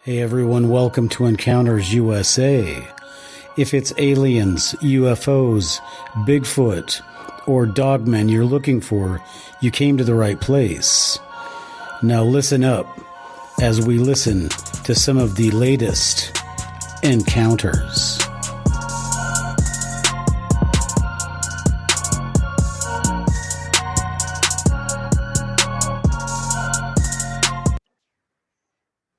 Hey everyone, welcome to Encounters USA. If it's aliens, UFOs, Bigfoot, or dogmen you're looking for, you came to the right place. Now listen up as we listen to some of the latest encounters.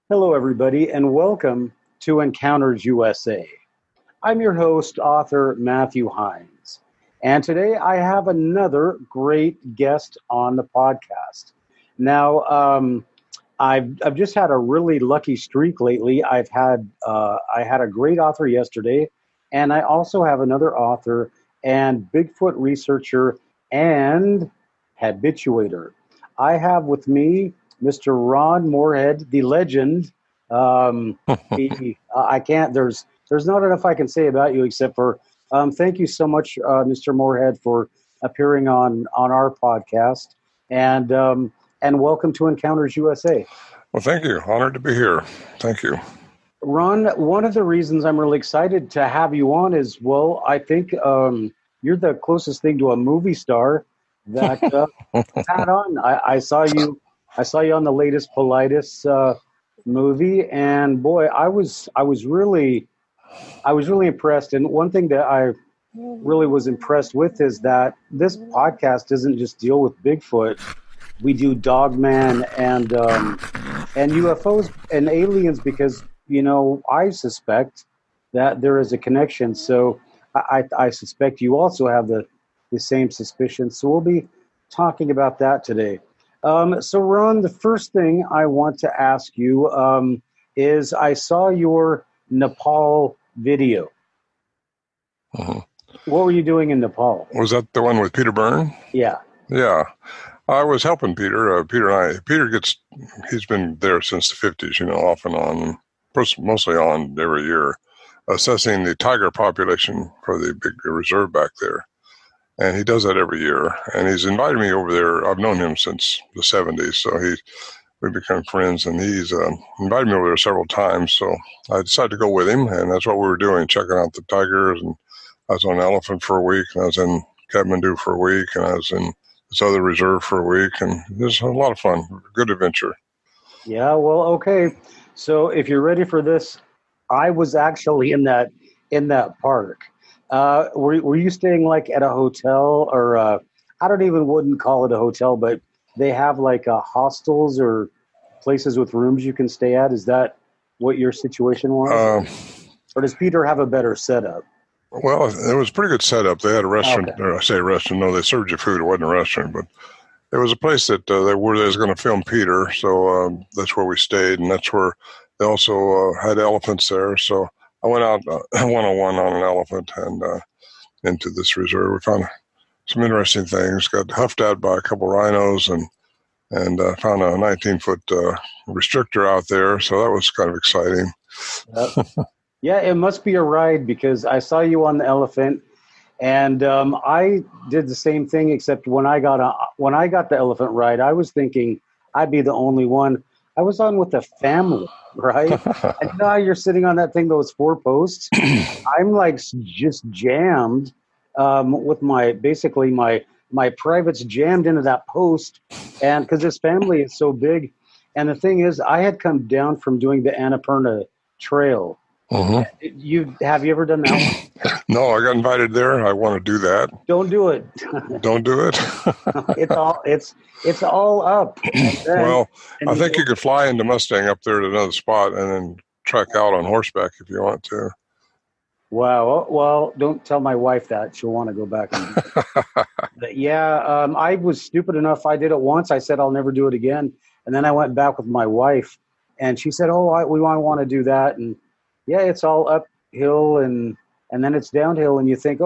Hello, everybody, and welcome to Encounters USA. I'm your host, author Matthew Hines, and today I have another great guest on the podcast. Now, I've just had a really lucky streak lately. I had a great author yesterday, and I also have another author and Bigfoot researcher and habituator. I have with me Mr. Ron Morehead, the legend. I can't. There's not enough I can say about you except for thank you so much, Mr. Morehead, for appearing on our podcast, and welcome to Encounters USA. Well, thank you. Honored to be here. Thank you, Ron. One of the reasons I'm really excited to have you on is, well, I think you're the closest thing to a movie star that had on. I saw you on the latest Paulides movie, and boy, I was really impressed. And one thing that I really was impressed with is that this podcast doesn't just deal with Bigfoot. We do Dogman and UFOs and aliens because, you know, I suspect that there is a connection. So I suspect you also have the same suspicion. So we'll be talking about that today. So, Ron, the first thing I want to ask you is I saw your Nepal video. Uh-huh. What were you doing in Nepal? Was that the one with Peter Byrne? Yeah. Yeah. I was helping Peter. He's been there since the 50s, you know, off and on, mostly on every year, assessing the tiger population for the big reserve back there. And he does that every year. And he's invited me over there. I've known him since the 70s, so we've become friends. And he's invited me over there several times. So I decided to go with him, and that's what we were doing, checking out the tigers. And I was on Elephant for a week, and I was in Kathmandu for a week, and I was in this other reserve for a week. And it was a lot of fun, good adventure. Yeah, well, okay. So if you're ready for this, I was actually in that park. Were you staying like at a hotel or I wouldn't call it a hotel, but they have like hostels or places with rooms you can stay at? Is that what your situation was? Or does Peter have a better setup? Well, it was a pretty good setup. They had a restaurant. Okay. Or I say restaurant. No, they served you food. It wasn't a restaurant, but it was a place that they was going to film Peter. So that's where we stayed, and that's where they also had elephants there. So I went out one-on-one on an elephant and into this reserve. We found some interesting things. Got huffed at by a couple rhinos and found a 19-foot restrictor out there. So that was kind of exciting. Yeah, it must be a ride because I saw you on the elephant, and I did the same thing. Except when I got the elephant ride, I was thinking I'd be the only one. I was on with a family. Right? And now you're sitting on that thing, those 4 posts. I'm like just jammed with my privates jammed into that post. And because this family is so big. And the thing is, I had come down from doing the Annapurna Trail. Uh-huh. Have you ever done that one? No, I got invited there. I want to do that. Don't do it. Don't do it. It's all up. Well, I think you could fly into Mustang up there to another spot and then trek out on horseback if you want to. Wow. Well, don't tell my wife that. She'll want to go back. But yeah, I was stupid enough. I did it once. I said I'll never do it again. And then I went back with my wife, and she said, we want to do that. And yeah, it's all uphill and then it's downhill. And you think,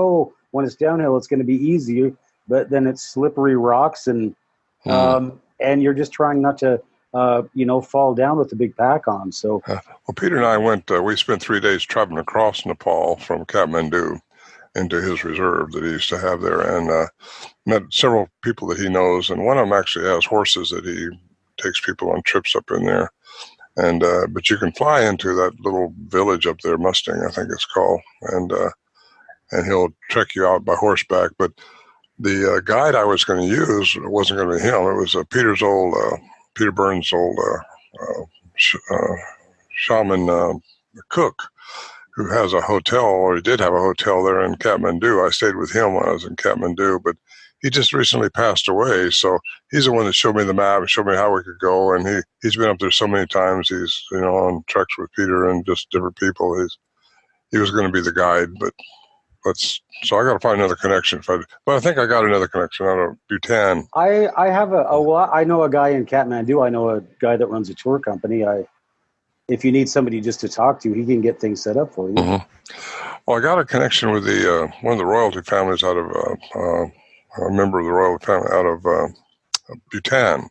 when it's downhill, it's going to be easier. But then it's slippery rocks and you're just trying not to, fall down with the big pack on. So, well, Peter and I we spent 3 days traveling across Nepal from Kathmandu into his reserve that he used to have there, and met several people that he knows. And one of them actually has horses that he takes people on trips up in there. And but you can fly into that little village up there, Mustang, I think it's called, and he'll trek you out by horseback. But the guide I was going to use wasn't going to be him. It was Peter Byrne's old shaman cook, who has a hotel, or he did have a hotel there in Kathmandu. I stayed with him when I was in Kathmandu, but he just recently passed away. So he's the one that showed me the map and showed me how we could go. And he's been up there so many times. He's, on treks with Peter and just different people. He was going to be the guide, but so I got to find another connection. But I think I got another connection out of Bhutan. I have I know a guy in Kathmandu. I know a guy that runs a tour company. If you need somebody just to talk to, he can get things set up for you. Mm-hmm. Well, I got a connection with one of the royalty families out of a member of the royal family out of Bhutan,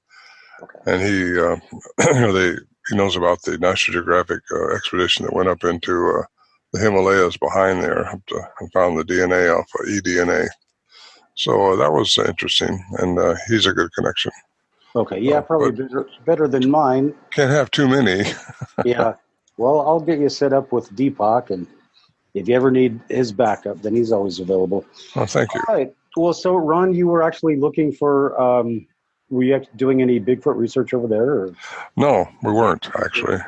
okay. And he knows about the National Geographic expedition that went up into the Himalayas behind there and found the DNA off eDNA. So that was interesting, and he's a good connection. Okay, yeah, probably better than mine. Can't have too many. Yeah. Well, I'll get you set up with Deepak, and if you ever need his backup, then he's always available. Oh, thank you. All right. Well, so Ron, you were actually looking for, were you doing any Bigfoot research over there? Or? No, we weren't, actually.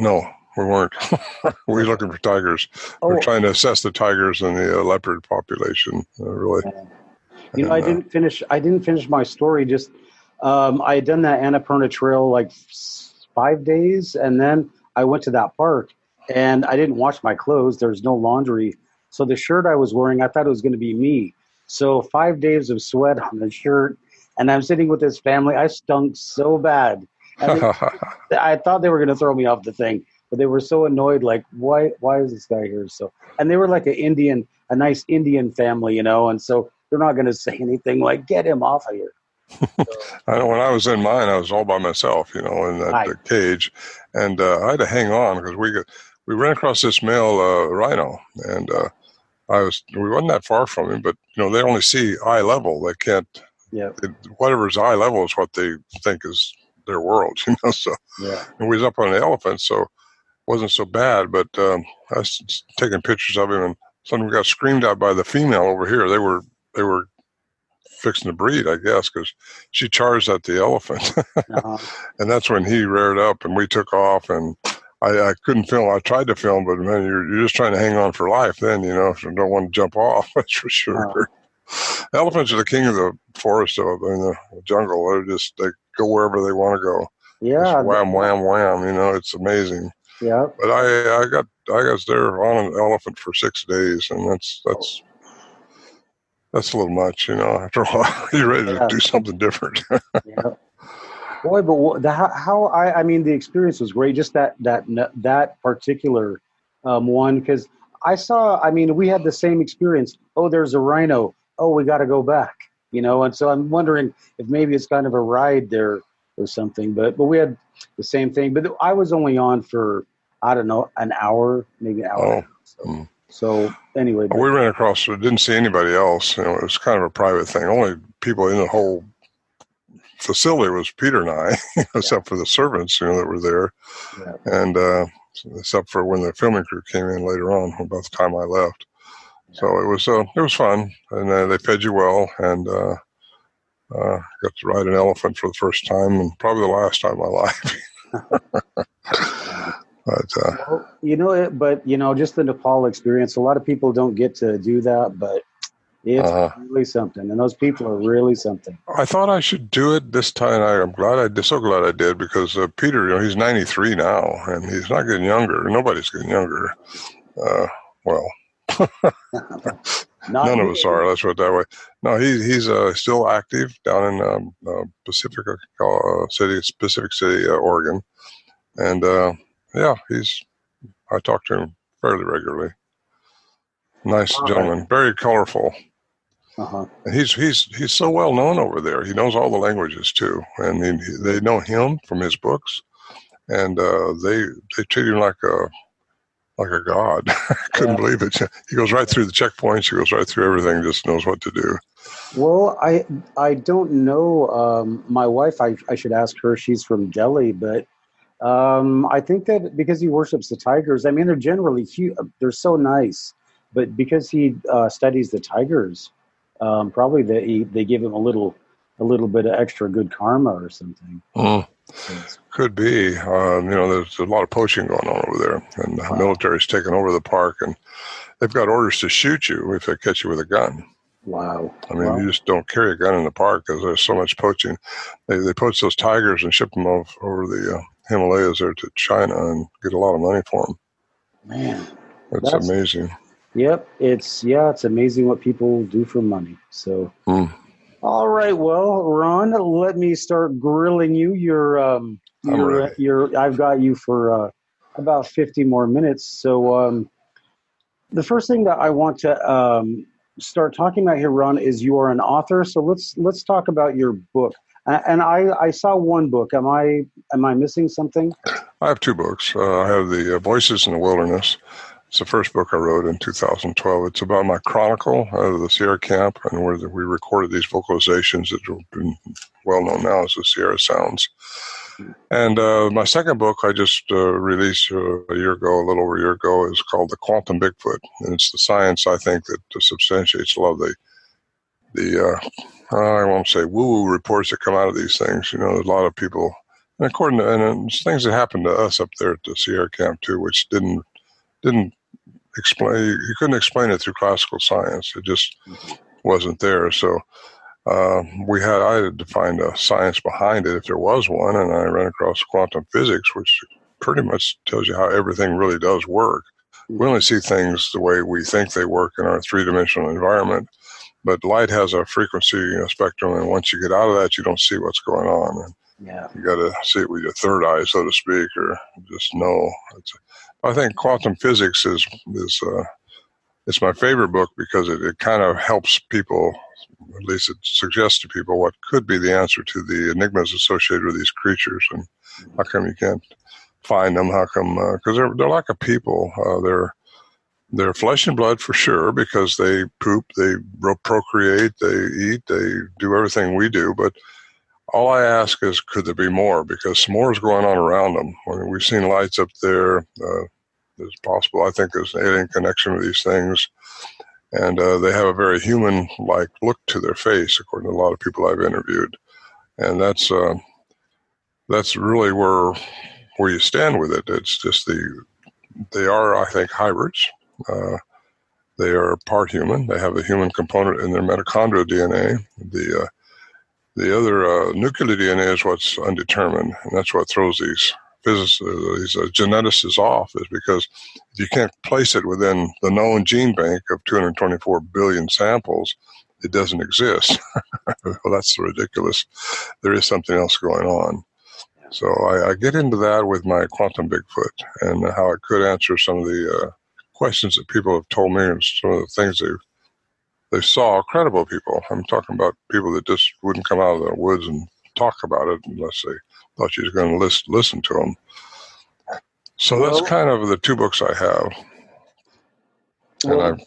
No, we weren't. We were looking for tigers. We're trying to assess the tigers and the leopard population, really. I didn't finish my story. Just I had done that Annapurna Trail like 5 days, and then I went to that park, and I didn't wash my clothes. There's no laundry, so the shirt I was wearing, I thought it was going to be me. So 5 days of sweat on the shirt, and I'm sitting with this family. I stunk so bad. I thought they were going to throw me off the thing, but they were so annoyed. Like, why is this guy here? So, and they were like a nice Indian family, and so. They're not going to say anything like, get him off of here. So, I know when I was in mine, I was all by myself, in that cage. And I had to hang on because we ran across this male rhino. And we wasn't that far from him, but, they only see eye level. They can't, whatever's eye level is what they think is their world, So, and we was up on an elephant, so it wasn't so bad. But I was taking pictures of him, and suddenly we got screamed at by the female over here. They were fixing to breed, I guess, because she charged at the elephant. And that's when he reared up and we took off, and I couldn't film. I tried to film, but man, you're just trying to hang on for life then, if you don't want to jump off, that's for sure. Elephants are the king of the forest, in the jungle. They go wherever they want to go. Yeah. Just wham, wham, wham, it's amazing. Yeah. But I was there on an elephant for 6 days, and that's a little much, after a while, you're ready to do something different. Yeah. Boy, but the experience was great. Just that particular one, because I saw, we had the same experience. Oh, there's a rhino. Oh, we got to go back, and so I'm wondering if maybe it's kind of a ride there or something, but we had the same thing. But I was only on for, I don't know, an hour, maybe an hour. So anyway, we ran across. Didn't see anybody else. It was kind of a private thing. Only people in the whole facility was Peter and I, except for the servants, that were there, and except for when the filming crew came in later on, about the time I left. So it was fun, and they fed you well, and got to ride an elephant for the first time, and probably the last time in my life. But, just the Nepal experience, a lot of people don't get to do that, but it's really something. And those people are really something. I thought I should do it this time. I'm so glad I did, because Peter, he's 93 now, and he's not getting younger. Nobody's getting younger. None of us are. Let's put it that way. No, he's still active down in Pacific City, Oregon. And, I talk to him fairly regularly. Nice gentleman, very colorful. And he's so well known over there. He knows all the languages too, and they know him from his books, and they treat him like like a god. I couldn't believe it. He goes right through the checkpoints. He goes right through everything. Just knows what to do. Well, I don't know. My wife, I should ask her. She's from Delhi, but I think that because he worships the tigers, I mean, they're generally huge. They're so nice, but because he studies the tigers, probably they give him a little bit of extra good karma or something. Could be. There's a lot of poaching going on over there, and the military's taken over the park, and they've got orders to shoot you if they catch you with a gun. Wow. I mean, you just don't carry a gun in the park because there's so much poaching. They poach those tigers and ship them over the Himalayas there to China and get a lot of money for them. Man. That's amazing. Yep. It's amazing what people do for money. So, All right. Well, Ron, let me start grilling you. I've got you for about 50 more minutes. So the first thing that I want to start talking about here, Ron, is you are an author. So let's talk about your book. And I saw one book. Am I missing something? I have two books. I have the Voices in the Wilderness. It's the first book I wrote in 2012. It's about my chronicle out of the Sierra camp and where we recorded these vocalizations that have been well known now as the Sierra Sounds. And my second book I just released a little over a year ago, is called The Quantum Bigfoot. And it's the science, I think, that substantiates a lot of the I won't say woo-woo reports that come out of these things. There's a lot of people, and it's things that happened to us up there at the Sierra camp too, which didn't explain. You couldn't explain it through classical science. It just wasn't there. So I had to find a science behind it if there was one, and I ran across quantum physics, which pretty much tells you how everything really does work. We only see things the way we think they work in our three-dimensional environment, but light has a frequency spectrum, and once you get out of that, you don't see what's going on. And you got to see it with your third eye, so to speak, or just know. I think quantum physics is it's my favorite book because it kind of helps people. At least it suggests to people what could be the answer to the enigmas associated with these creatures, and how come you can't find them? How come? Because they're like a people. They're flesh and blood for sure, because they poop, they procreate, they eat, they do everything we do. But all I ask is, could there be more? Because more is going on around them. I mean, we've seen lights up there. It's possible. I think there's an alien connection with these things. And they have a very human-like look to their face, according to a lot of people I've interviewed. And that's really where you stand with it. It's just they are, I think, hybrids. They are part human. They have a human component in their mitochondrial DNA. The other nuclear DNA is what's undetermined, and that's what throws these geneticists off, is because if you can't place it within the known gene bank of 224 billion samples, it doesn't exist. Well, that's ridiculous. There is something else going on. So I get into that with my Quantum Bigfoot and how it could answer some of the questions that people have told me, and some of the things they saw, credible people. I'm talking about people that just wouldn't come out of the woods and talk about it unless they thought you was going to listen to them. So that's kind of the two books I have. Well,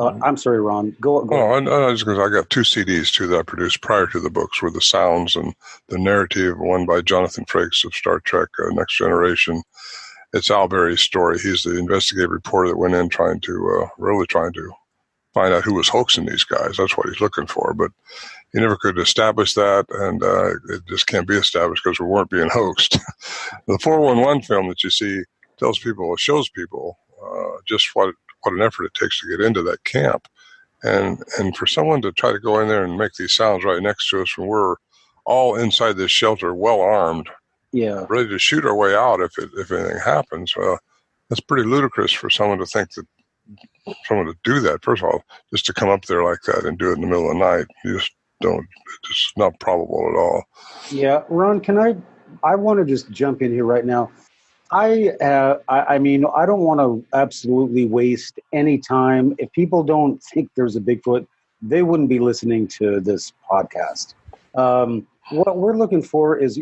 I'm sorry, Ron. Go. I got two CDs too that I produced prior to the books, were the sounds and the narrative. One by Jonathan Frakes of Star Trek: Next Generation. It's Al Berry's story. He's the investigative reporter that went in trying to find out who was hoaxing these guys. That's what he's looking for, but he never could establish that, and it just can't be established because we weren't being hoaxed. The 411 film that you see shows people just what an effort it takes to get into that camp, and for someone to try to go in there and make these sounds right next to us when we're all inside this shelter, well armed, ready to shoot our way out if anything happens. That's pretty ludicrous for someone to think that. Someone to do that, first of all, just to come up there like that and do it in the middle of the night, you just don't. It's not probable at all. Yeah, Ron, I want to just jump in here right now. I mean, I don't want to absolutely waste any time. If people don't think there's a Bigfoot, they wouldn't be listening to this podcast. What we're looking for is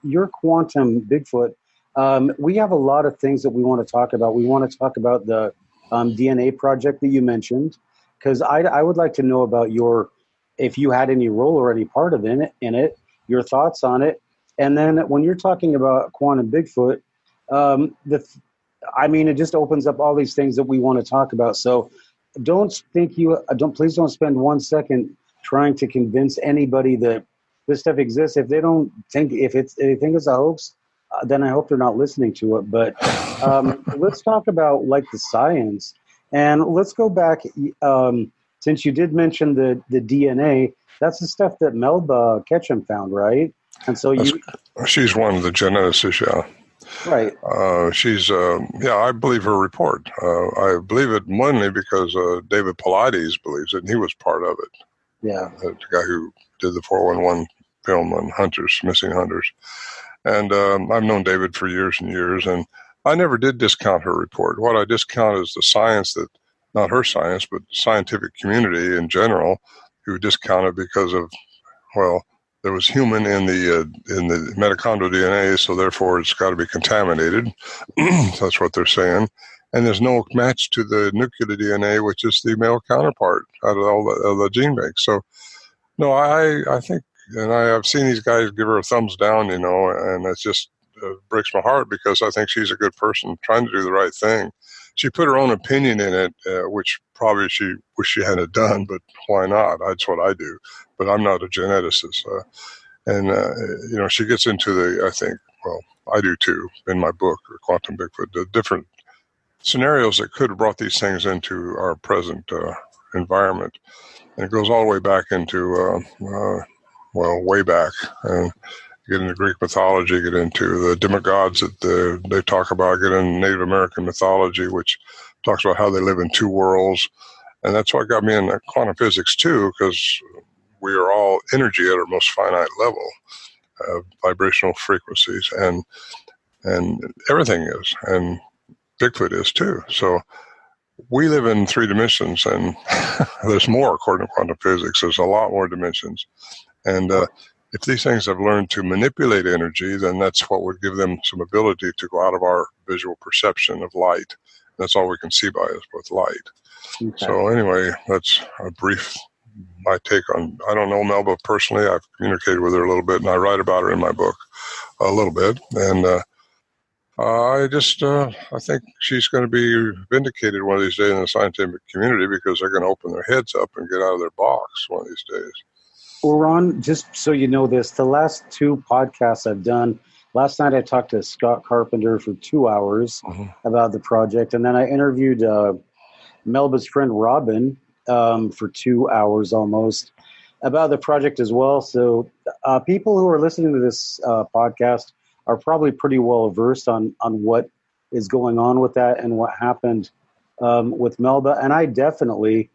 your Quantum Bigfoot. We have a lot of things that we want to talk about. We want to talk about the DNA project that you mentioned, because I would like to know about if you had any role or any part of in it, your thoughts on it. And then when you're talking about quantum Bigfoot, it just opens up all these things that we want to talk about. So please don't spend 1 second trying to convince anybody that this stuff exists. If they think it's a hoax, then I hope they're not listening to it. But let's talk about like the science, and let's go back. Since you did mention the DNA, that's the stuff that Melba Ketchum found, right? And so she's one of the geneticists, yeah. Right. I believe her report. I believe it mainly because David Paulides believes it, and he was part of it. Yeah. The guy who did the 411 film on hunters, missing hunters. And I've known David for years and years, and I never did discount her report. What I discount is the science not her science, but the scientific community in general, who discounted because of, there was human in the mitochondrial DNA, so therefore it's got to be contaminated. That's what they're saying. And there's no match to the nuclear DNA, which is the male counterpart out of all the gene banks. So, no, I think, and I've seen these guys give her a thumbs down, and it just breaks my heart because I think she's a good person trying to do the right thing. She put her own opinion in it, which probably she wish she hadn't done, but why not? That's what I do. But I'm not a geneticist. She gets into I do too, in my book, Quantum Bigfoot, the different scenarios that could have brought these things into our present environment. And it goes all the way back into, way back. And get into Greek mythology, get into the demigods that they talk about, get into Native American mythology, which talks about how they live in two worlds. And that's what got me into quantum physics too, because we are all energy at our most finite level, vibrational frequencies, and everything is, and Bigfoot is too. So we live in 3 dimensions, and there's more according to quantum physics. There's a lot more dimensions. And if these things have learned to manipulate energy, then that's what would give them some ability to go out of our visual perception of light. That's all we can see by is with light. Okay. So anyway, that's my take on, I don't know Melba personally. I've communicated with her a little bit, and I write about her in my book a little bit. And I think she's going to be vindicated one of these days in the scientific community, because they're going to open their heads up and get out of their box one of these days. Well, Ron, just so you know this, the last 2 podcasts I've done, last night I talked to Scott Carpenter for 2 hours about the project, and then I interviewed Melba's friend Robin for 2 hours almost about the project as well. So people who are listening to this podcast are probably pretty well versed on what is going on with that and what happened with Melba, and I definitely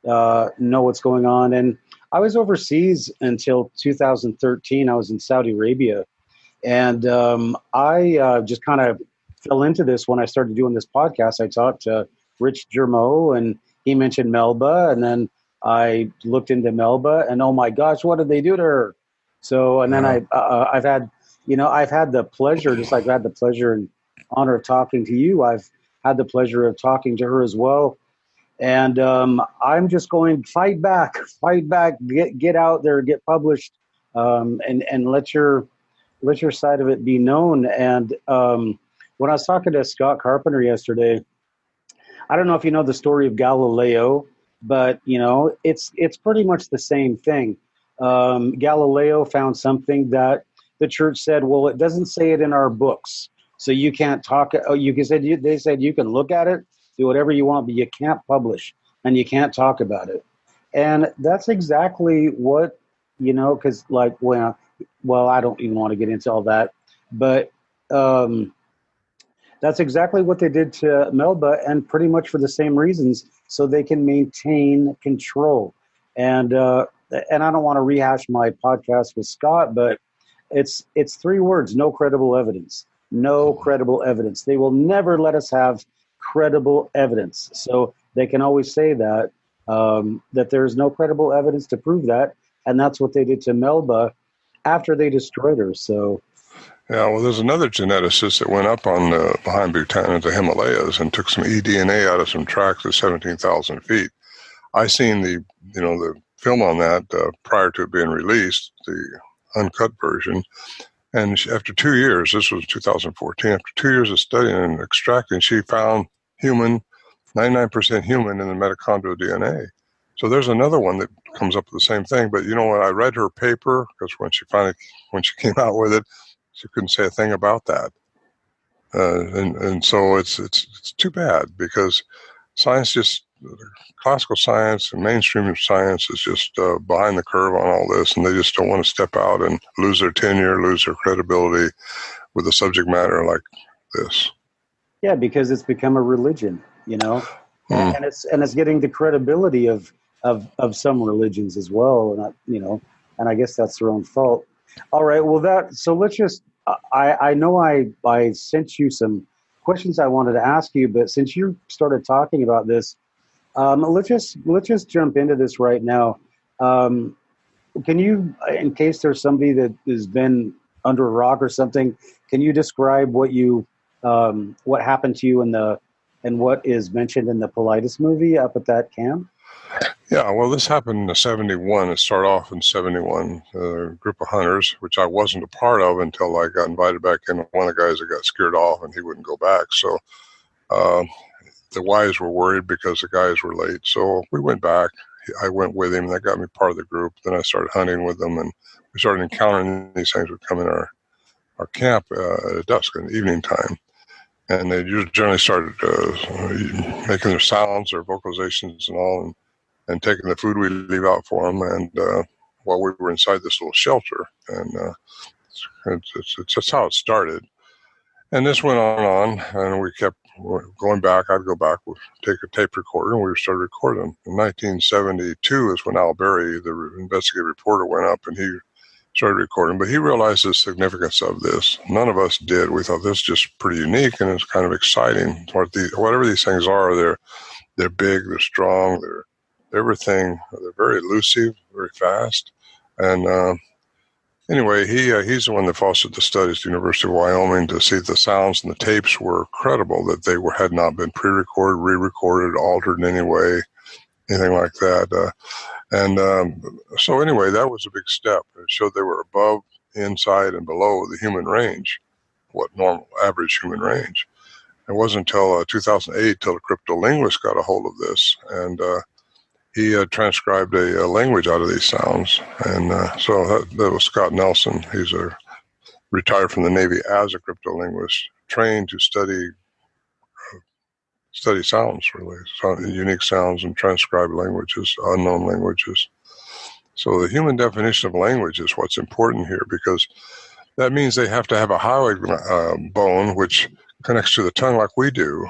know what's going on. And I was overseas until 2013. I was in Saudi Arabia, and I just kind of fell into this when I started doing this podcast. I talked to Rich Germeau, and he mentioned Melba, and then I looked into Melba, and oh my gosh, what did they do to her? So, and then I've had the pleasure, just like I had the pleasure and honor of talking to you, I've had the pleasure of talking to her as well. And I'm just going, fight back, get out there, get published, and let your side of it be known. And when I was talking to Scott Carpenter yesterday, I don't know if you know the story of Galileo, but it's pretty much the same thing. Galileo found something that the church said, well, it doesn't say it in our books, so you can't talk. They said you can look at it, do whatever you want, but you can't publish and you can't talk about it. And that's exactly what, because I don't even want to get into all that, but that's exactly what they did to Melba, and pretty much for the same reasons, so they can maintain control. And I don't want to rehash my podcast with Scott, but it's 3 words: no credible evidence. No credible evidence. They will never let us have credible evidence. So they can always say that there's no credible evidence to prove that, and that's what they did to Melba after they destroyed her. So Yeah, well, there's another geneticist that went up on behind Bhutan into the Himalayas and took some eDNA out of some tracks at 17,000 feet. I seen the film on that prior to it being released, the uncut version. And after 2 years, this was 2014, after 2 years of studying and extracting, she found 99% human in the mitochondrial DNA. So there's another one that comes up with the same thing. But when I read her paper, because when she came out with it, she couldn't say a thing about that. And so it's too bad, because science classical science and mainstream science is just behind the curve on all this, and they just don't want to step out and lose their tenure, lose their credibility with a subject matter like this. Yeah, because it's become a religion, and it's getting the credibility of some religions as well, and I guess that's their own fault. All right, well so let's just. I know I sent you some questions I wanted to ask you, but since you started talking about this, let's just jump into this right now. Can you, in case there's somebody that has been under a rock or something, can you describe what happened to you and what is mentioned in the Paulides movie up at that camp? Yeah, well, this happened in 71. It started off in 71. A group of hunters, which I wasn't a part of until I got invited back in. One of the guys that got scared off, and he wouldn't go back. So the wives were worried because the guys were late. So we went back. I went with him, and that got me part of the group. Then I started hunting with them, and we started encountering these things would come in our camp at dusk in the evening time. And they generally started making their sounds, their vocalizations and all, and taking the food we leave out for them, and while we were inside this little shelter, and that's how it started. And this went on, and we kept going back. I'd go back, we'd take a tape recorder, and we started recording. In 1972 is when Al Berry, the investigative reporter, went up, and he started recording. But he realized the significance of this. None of us did. We thought this is just pretty unique, and it's kind of exciting. Whatever these things are, they're big, they're strong, they're everything. They're very elusive, very fast. And anyway, he's the one that fostered the studies at the University of Wyoming to see if the sounds and the tapes were credible, that they had not been pre-recorded, re-recorded, altered in any way, anything like that. So anyway, that was a big step. It showed they were above, inside, and below the human range, what normal, average human range. It wasn't until 2008 till a cryptolinguist got a hold of this, and he transcribed a language out of these sounds. And so that was Scott Nelson. He's retired from the Navy as a cryptolinguist, trained to study sounds, really, unique sounds, and transcribe languages, unknown languages. So the human definition of language is what's important here, because that means they have to have a hyoid bone which connects to the tongue like we do,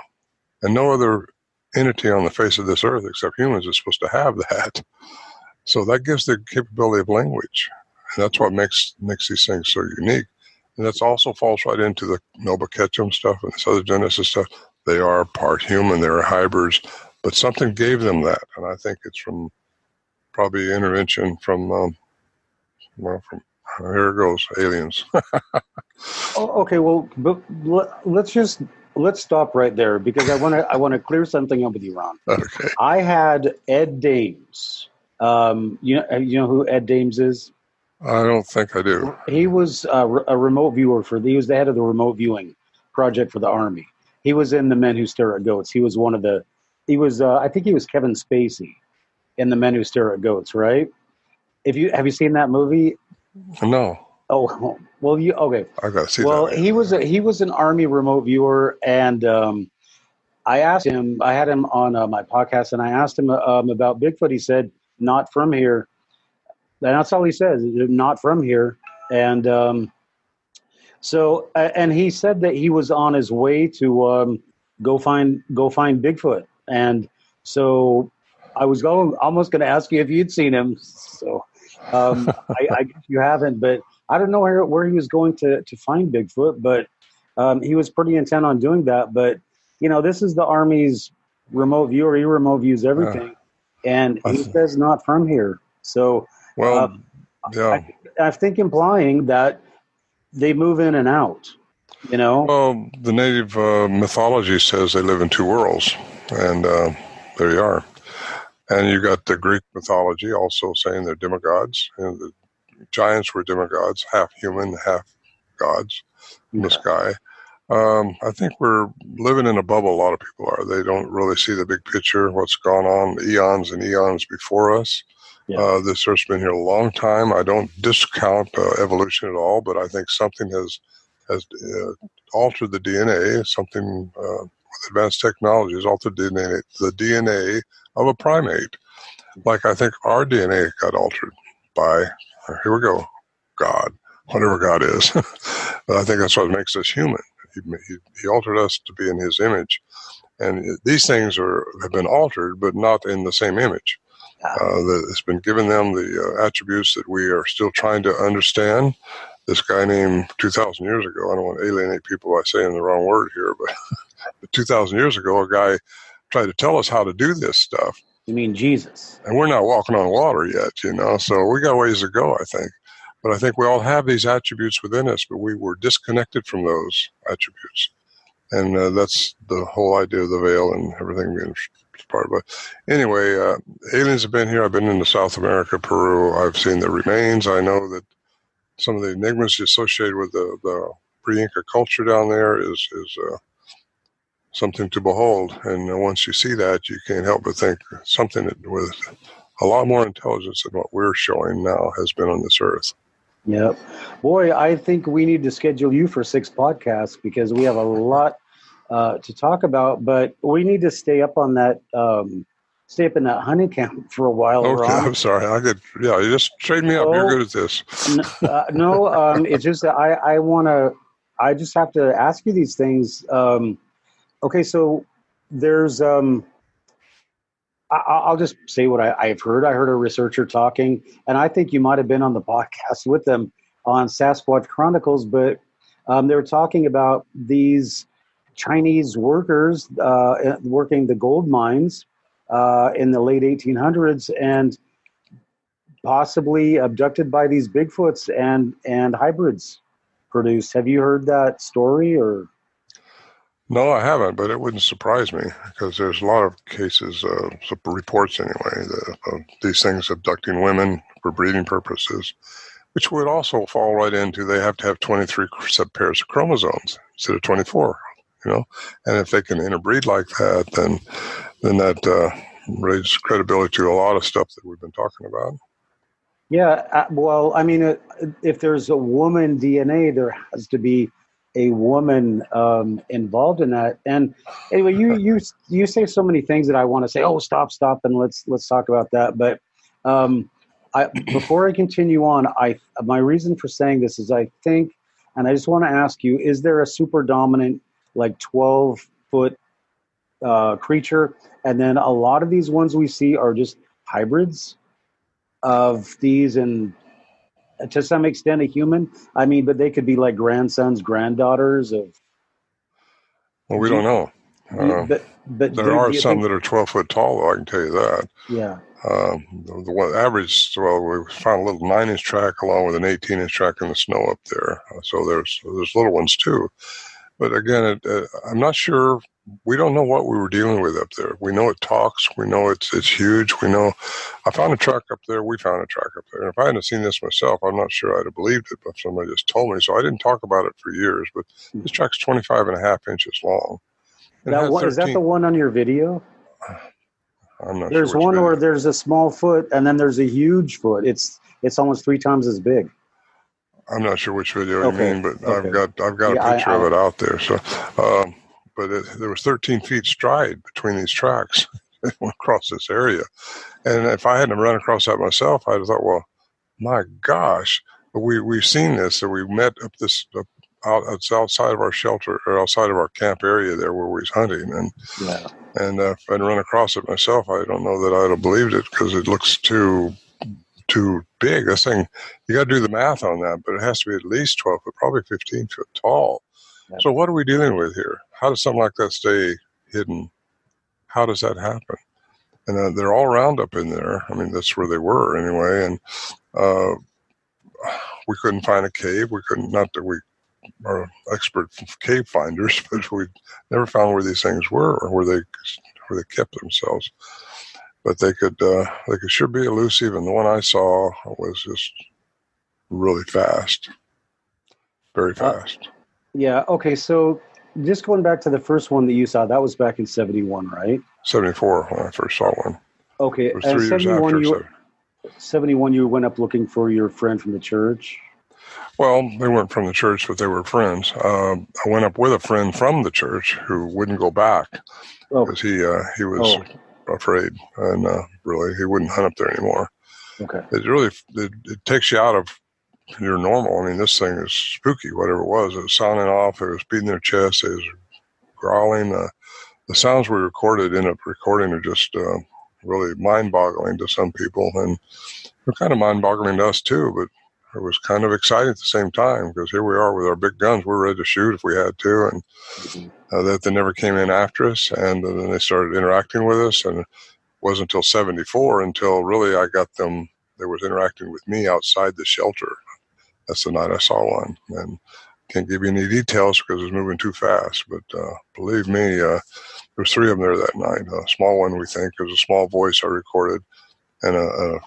and no other entity on the face of this earth except humans is supposed to have that. So that gives the capability of language, and that's what makes these things so unique. And that also falls right into the Melba Ketchum stuff and this other Genesis stuff. They are part human, they're hybrids, but something gave them that, and I think it's from probably intervention from here it goes, aliens. Okay, well, but let's stop right there, because I want to clear something up with you, Ron. Okay. I had Ed Dames. You know who Ed Dames is? I don't think I do. He was a remote viewer he was the head of the remote viewing project for the Army. He was in The Men Who Stare at Goats. He was I think he was Kevin Spacey in The Men Who Stare at Goats, right? Have you seen that movie? No. Oh, well, okay. I got to see that. Well, he was an Army remote viewer, and I asked him. I had him on my podcast, and I asked him about Bigfoot. He said, "Not from here." And that's all he says. Not from here. And so, and he said that he was on his way to go find Bigfoot. And so, I was almost going to ask you if you'd seen him. So, I guess you haven't, but I don't know where he was going to find Bigfoot, but he was pretty intent on doing that. But, this is the Army's remote viewer. He remote views everything. And he says not from here. So, well, yeah. I think implying that they move in and out, you know? Well, the native mythology says they live in two worlds, and there you are. And you got the Greek mythology also saying they're demigods. And the giants were demigods, half human, half gods in the sky. I think we're living in a bubble. A lot of people are. They don't really see the big picture, what's gone on eons and eons before us. Yeah. This Earth's been here a long time. I don't discount evolution at all, but I think something has altered the DNA. Something with advanced technology has altered the DNA of a primate. Like I think our DNA got altered by, here we go, God, whatever God is. I think that's what makes us human. He altered us to be in his image. And these things have been altered, but not in the same image. It's been given them the attributes that we are still trying to understand. This guy named 2,000 years ago, I don't want to alienate people by saying the wrong word here, but 2,000 years ago, a guy tried to tell us how to do this stuff. You mean Jesus? And we're not walking on water yet, so we got ways to go, I think. But I think we all have these attributes within us, but we were disconnected from those attributes. And that's the whole idea of the veil and everything being part of it. Anyway, aliens have been here. I've been into South America, Peru. I've seen the remains. I know that some of the enigmas associated with the pre-Inca culture down there is something to behold. And once you see that, you can't help but think something with a lot more intelligence than what we're showing now has been on this earth. Yep. Boy, I think we need to schedule you for 6 podcasts because we have a lot to talk about, but we need to stay up on that, stay up in that honey camp for a while. Okay, Ron. I'm sorry. You just trade me up. You're good at this. It's just that I just have to ask you these things. Okay, so there's, I'll just say what I've heard. I heard a researcher talking, and I think you might have been on the podcast with them on Sasquatch Chronicles, but they were talking about these Chinese workers working the gold mines in the late 1800s and possibly abducted by these Bigfoots and hybrids produced. Have you heard that story or? No, I haven't, but it wouldn't surprise me because there's a lot of cases, reports anyway, of these things abducting women for breeding purposes, which would also fall right into they have to have 23 pairs of chromosomes instead of 24, and if they can interbreed like that, then that raises credibility to a lot of stuff that we've been talking about. Yeah, well, I mean, if there's a woman DNA, there has to be a woman involved in that. And anyway, you say so many things that I want to say, oh, stop, and let's talk about that. But before I continue on, my reason for saying this is I think, and I just want to ask you, is there a super dominant, like 12-foot creature? And then a lot of these ones we see are just hybrids of these and to some extent a human. I mean, but they could be like grandsons, granddaughters of. Well, we don't know. But there are some that are 12 foot tall, though, I can tell you that. Yeah. The one average, well, we found a little 9-inch track along with an 18-inch track in the snow up there. So there's little ones too. But again, I'm not sure. We don't know what we were dealing with up there. We know it talks. We know it's huge. We know I found a track up there. We found a track up there. And if I hadn't seen this myself, I'm not sure I'd have believed it, but somebody just told me. So I didn't talk about it for years. But this track's 25.5 inches long. Is that the one on your video? I'm not there's sure. There's one video. where there's a small foot and then there's a huge foot. It's almost 3 times as big. I'm not sure which video you mean, but okay. I've got a picture of it out there. So, but there was 13 feet stride between these tracks across this area, and if I hadn't run across that myself, I'd have thought, well, my gosh, we've seen this. So we met up this outside of our shelter or outside of our camp area there where we was hunting, and if I'd run across it myself, I don't know that I'd have believed it because it looks too big. This thing, you got to do the math on that, but it has to be at least 12 foot, probably 15 foot tall. Yep. So what are we dealing with here? How does something like that stay hidden? How does that happen? And they're all round up in there. I mean, that's where they were anyway. And we couldn't find a cave. We couldn't, not that we are expert cave finders, but we never found where these things were or where they kept themselves. But they could sure be elusive, and the one I saw was just really fast, very fast. Yeah. Okay. So just going back to the first one that you saw, that was back in 71, right? 74 when I first saw one. Okay. It was 3 years after. 71, you went up looking for your friend from the church? Well, they weren't from the church, but they were friends. I went up with a friend from the church who wouldn't go back because he was afraid, and really he wouldn't hunt up there anymore. Okay. It takes you out of your normal. I mean, this thing is spooky, whatever it was. It was sounding off. It was beating their chest. It was growling. The sounds we ended up recording are just really mind-boggling to some people, and they're kind of mind-boggling to us too, but it was kind of exciting at the same time because here we are with our big guns. We're ready to shoot if we had to, and that they never came in after us, and then they started interacting with us, and it wasn't until 74 until really I got them. They was interacting with me outside the shelter. That's the night I saw one, and can't give you any details because it was moving too fast. But believe me, there was 3 of them there that night. A small one, we think, it was a small voice I recorded, and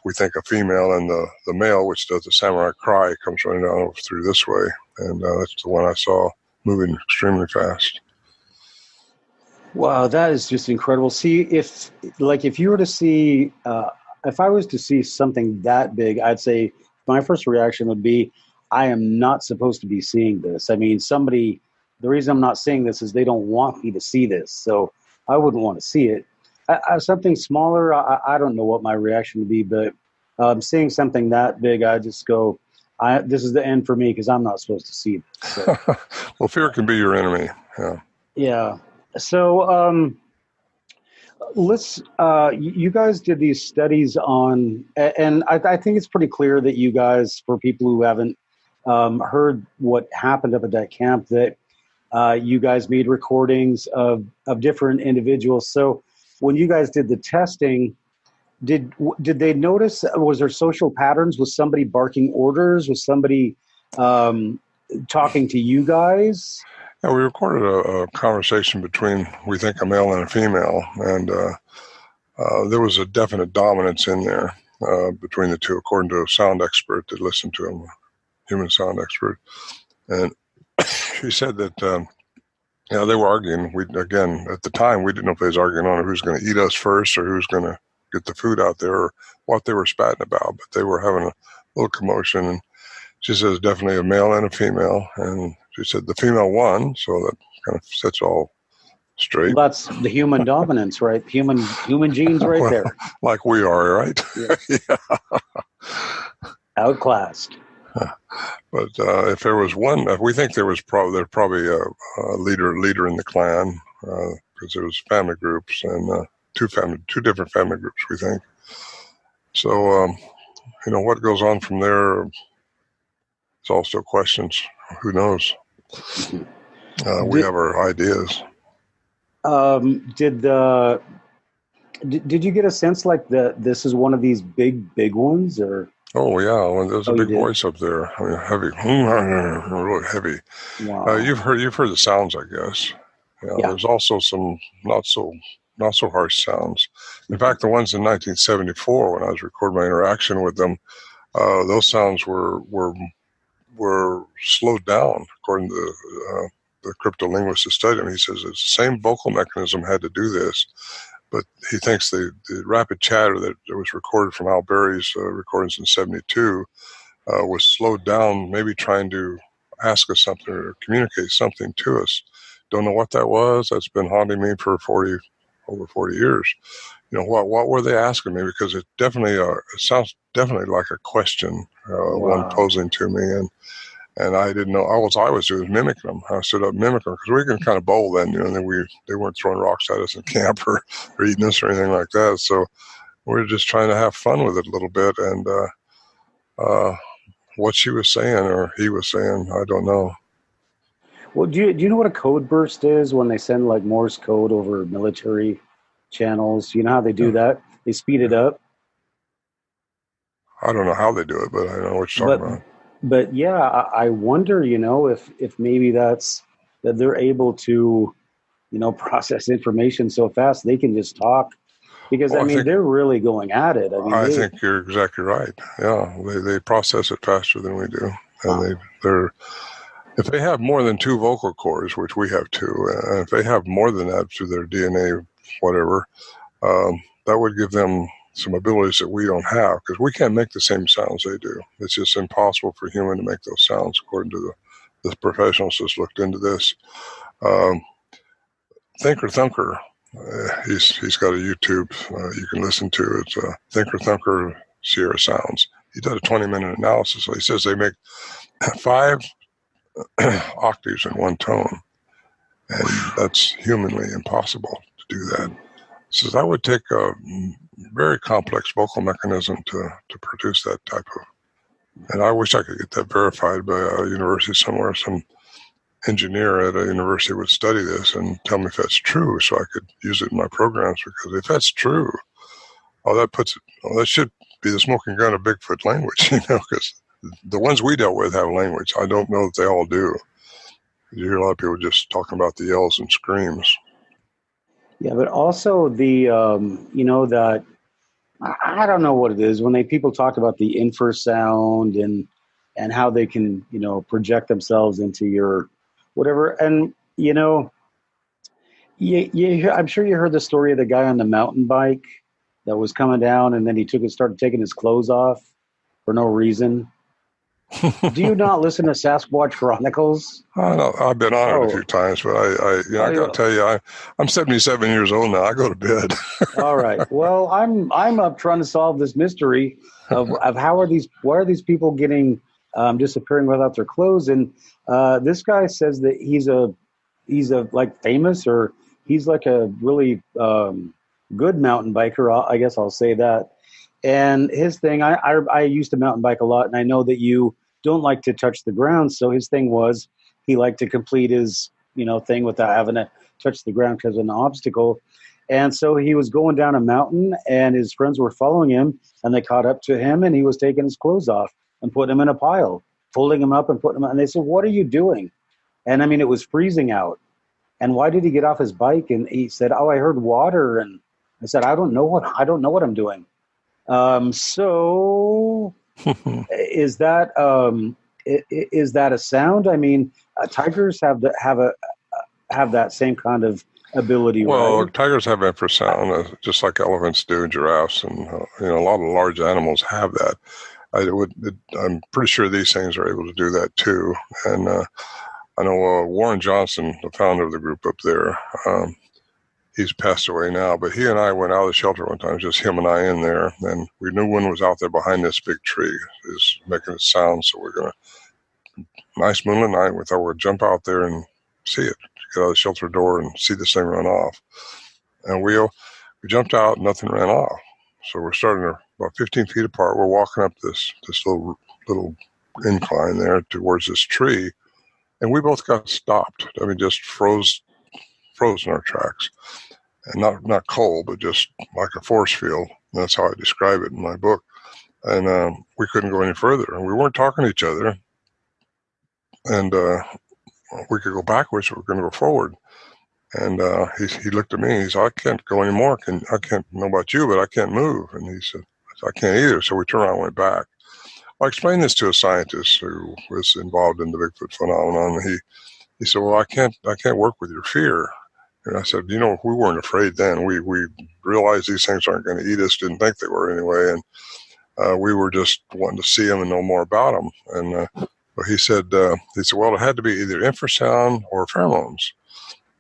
we think a female, and the male, which does the samurai cry, comes running down through this way, and that's the one I saw moving extremely fast. Wow, that is just incredible. See, if you were to see, if I was to see something that big, I'd say my first reaction would be, I am not supposed to be seeing this. I mean, the reason I'm not seeing this is they don't want me to see this. So I wouldn't want to see it. Something smaller, I don't know what my reaction would be, but seeing something that big, I just go, this is the end for me because I'm not supposed to see this. So. Well, fear can be your enemy. Yeah. Yeah. So you guys did these studies on, and I think it's pretty clear that you guys, for people who haven't heard what happened up at that camp, that you guys made recordings of different individuals. So when you guys did the testing, did they notice, was there social patterns? Was somebody barking orders? Was somebody talking to you guys? Yeah, we recorded a conversation between, we think, a male and a female, and there was a definite dominance in there between the two, according to a sound expert that listened to him, a human sound expert. And she said that, they were arguing. Again, at the time, we didn't know if they was arguing on who's going to eat us first or who's going to get the food out there or what they were spatting about, but they were having a little commotion. And she says definitely a male and a female, and she said the female won, so that kind of sets all straight. Well, that's the human dominance, right? Human genes right there. Like we are, right? Yeah. Yeah. Outclassed. But if there was one, we think there's probably a leader in the clan because there was family groups and two different family groups, we think. So what goes on from there? It's all still questions. Who knows? We have our ideas. Did you get a sense like this is one of these big ones, or? Oh yeah, well, there's a big voice up there. I mean, heavy, really heavy. Wow. You've heard the sounds, I guess. Yeah. There's also some not so harsh sounds. In fact, the ones in 1974 when I was recording my interaction with them, those sounds were slowed down according to the cryptolinguist who studied him. He says it's the same vocal mechanism had to do this, but he thinks the rapid chatter that was recorded from Al Berry's recordings in 72 was slowed down, maybe trying to ask us something or communicate something to us. Don't know what that was. That's been haunting me for over 40 years. What were they asking me? Because it definitely it sounds definitely like a question one posing to me, and I didn't know. All I was doing was mimicking them. I stood up mimicking them because we can kind of bowl then. They weren't throwing rocks at us in camp or eating us or anything like that. So we were just trying to have fun with it a little bit. And what she was saying or he was saying, I don't know. Well, do you know what a code burst is when they send like Morse code over military channels? You know how they do that? They speed it up. I don't know how they do it, but I know what you're talking about. but yeah, I wonder, if maybe that they're able to, process information so fast they can just talk. Because I Well, mean, they're really going at it. I mean, I think you're exactly right. Yeah, they process it faster than we do, and they're if they have more than 2 vocal cords, which we have 2, if they have more than that through their DNA, whatever, that would give them some abilities that we don't have, because we can't make the same sounds they do. It's just impossible for a human to make those sounds, according to the professionals that's looked into this. Thinker Thunker, he's got a YouTube you can listen to. It's Thinker Thunker Sierra Sounds. He did a 20-minute analysis. He says they make 5 octaves in one tone, and that's humanly impossible to do that. So that would take a very complex vocal mechanism to produce that type of. And I wish I could get that verified by a university somewhere. Some engineer at a university would study this and tell me if that's true, so I could use it in my programs. Because if that's true, that should be the smoking gun of Bigfoot language, because the ones we dealt with have language. I don't know that they all do. You hear a lot of people just talking about the yells and screams. Yeah, but also the, that, I don't know what it is when people talk about the infrasound and how they can, project themselves into your whatever. And, I'm sure you heard the story of the guy on the mountain bike that was coming down, and then he started taking his clothes off for no reason. Do you not listen to Sasquatch Chronicles? I've been on it a few times, but I got to tell you, I'm 77 years old now. I go to bed. All right. Well, I'm up trying to solve this mystery of why are these people getting disappearing without their clothes? And this guy says that he's a like famous, or he's like a really good mountain biker. I guess I'll say that. And his thing, I used to mountain bike a lot, and I know that you don't like to touch the ground. So his thing was he liked to complete his thing without having to touch the ground because of an obstacle. And so he was going down a mountain, and his friends were following him, and they caught up to him, and he was taking his clothes off and putting them in a pile, folding them up and putting them. And they said, "What are you doing?" And I mean, it was freezing out. And why did he get off his bike? And he said, "Oh, I heard water." And I said, I don't know what I'm doing. So is that a sound? I mean, tigers have that same kind of ability. Well, right? Tigers have infrasound, just like elephants do, giraffes, and a lot of large animals have that. I'm pretty sure these things are able to do that too. And I know Warren Johnson, the founder of the group up there, he's passed away now, but he and I went out of the shelter one time, just him and I in there, and we knew one was out there behind this big tree, is making a sound. So we're going to, nice moonlit night, we thought we'd jump out there and see it, get out of the shelter door and see this thing run off. And we jumped out, nothing ran off. So we're starting about 15 feet apart. We're walking up this little incline there towards this tree, and we both got stopped. I mean, just froze in our tracks, and not cold, but just like a force field. That's how I describe it in my book. And we couldn't go any further, and we weren't talking to each other. And we could go backwards, we're going to go forward. And he looked at me. He said, "I can't go anymore. I can't know about you, but I can't move." And he said, "I can't either." So we turned around and went back. I explained this to a scientist who was involved in the Bigfoot phenomenon. He said, "Well, I can't work with your fear." And I said, "We weren't afraid then. We realized these things aren't going to eat us. Didn't think they were anyway. And we were just wanting to see them and know more about them." And but he said, "Well, it had to be either infrasound or pheromones."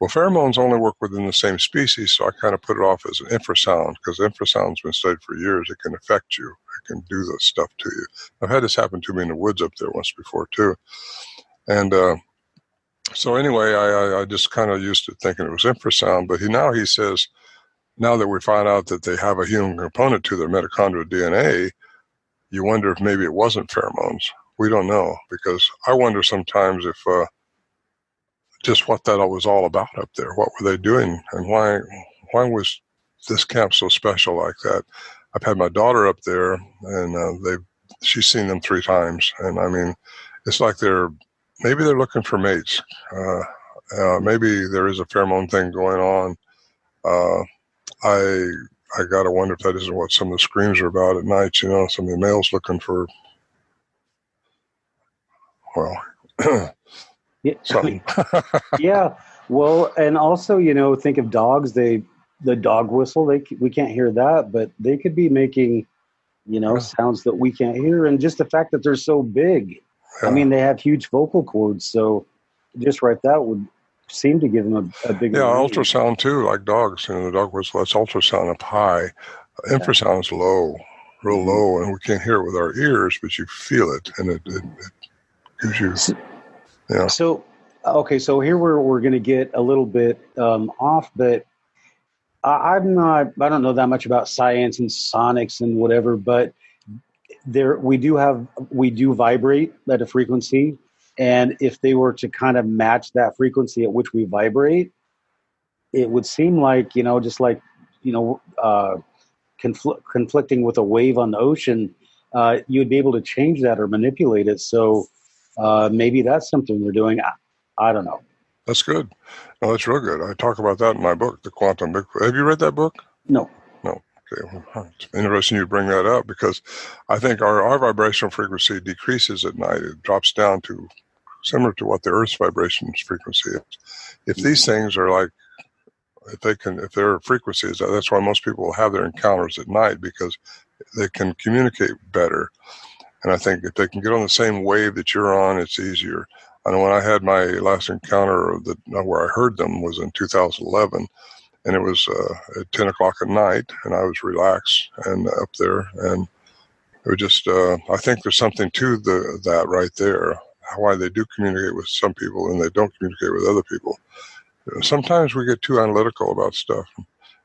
Well, pheromones only work within the same species, so I kind of put it off as an infrasound, because infrasound's been studied for years. It can affect you. It can do this stuff to you. I've had this happen to me in the woods up there once before, too. And so anyway, I just kind of used to thinking it was infrasound, but now he says, now that we find out that they have a human component to their mitochondrial DNA, you wonder if maybe it wasn't pheromones. We don't know, because I wonder sometimes if just what that was all about up there. What were they doing, and why was this camp so special like that? I've had my daughter up there, and she's seen them 3 times. And I mean, it's like maybe they're looking for mates. Maybe there is a pheromone thing going on. I gotta wonder if that isn't what some of the screams are about at night. Some of the males looking for, something. Yeah. Well, and also, think of dogs. The dog whistle. We can't hear that, but they could be making, sounds that we can't hear. And just the fact that they're so big. Yeah. I mean, they have huge vocal cords, so just that would seem to give them a bigger range. Ultrasound too, like dogs. The dog whistle, that's ultrasound up high. Infrasound is low, real low, and we can't hear it with our ears, but you feel it, and it gives you. Yeah. So, okay, so here we're going to get a little bit off, but I don't know that much about science and sonics and whatever, but we do vibrate at a frequency. And if they were to kind of match that frequency at which we vibrate, it would seem like, just like, conflicting with a wave on the ocean, you'd be able to change that or manipulate it. So maybe that's something they're doing. I don't know. That's good. No, that's real good. I talk about that in my book, The Quantum Bigfoot. Have you read that book? No. Okay. Well, it's interesting you bring that up, because I think our vibrational frequency decreases at night. It drops down to similar to what the Earth's vibration frequency is. If these things are like, if their frequencies, that's why most people have their encounters at night, because they can communicate better. And I think if they can get on the same wave that you're on, it's easier. I know when I had my last encounter where I heard them was in 2011, and it was at 10 o'clock at night, and I was relaxed and up there, and it was just, I think there's something to that right there, why they do communicate with some people and they don't communicate with other people. Sometimes we get too analytical about stuff.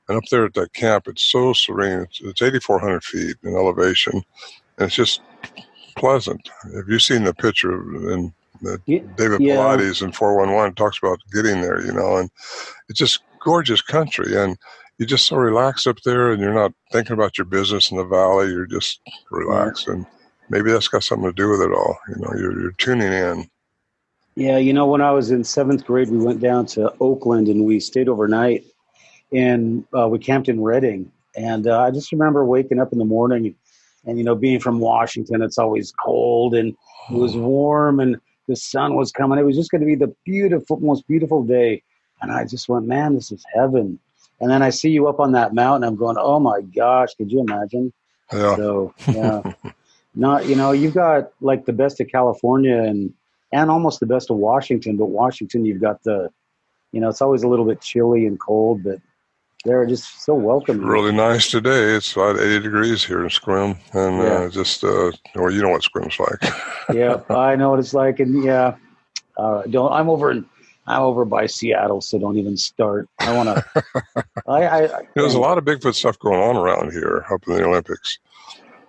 And up there at that camp, it's so serene. It's 8,400 feet in elevation, and it's just pleasant. Have you seen the picture in David Paulides in 411 talks about getting there, and it's just gorgeous country, and you're just so relaxed up there, and you're not thinking about your business in the valley. You're just relaxed, and maybe that's got something to do with it all. You're tuning in. Yeah, when I was in 7th grade, we went down to Oakland and we stayed overnight, and we camped in Redding. And I just remember waking up in the morning, and being from Washington, it's always cold, and it was warm, and the sun was coming. It was just going to be the most beautiful day. And I just went, man, this is heaven. And then I see you up on that mountain. I'm going, oh my gosh, could you imagine? Yeah. So, yeah. You've got like the best of California and almost the best of Washington, but Washington, you've got it's always a little bit chilly and cold, but they're just so welcoming. It's really nice today. It's about 80 degrees here in Squim, and you know what Squim's like. Yeah, I know what it's like, and I'm over by Seattle, so don't even start. I want to. There's a lot of Bigfoot stuff going on around here up in the Olympics.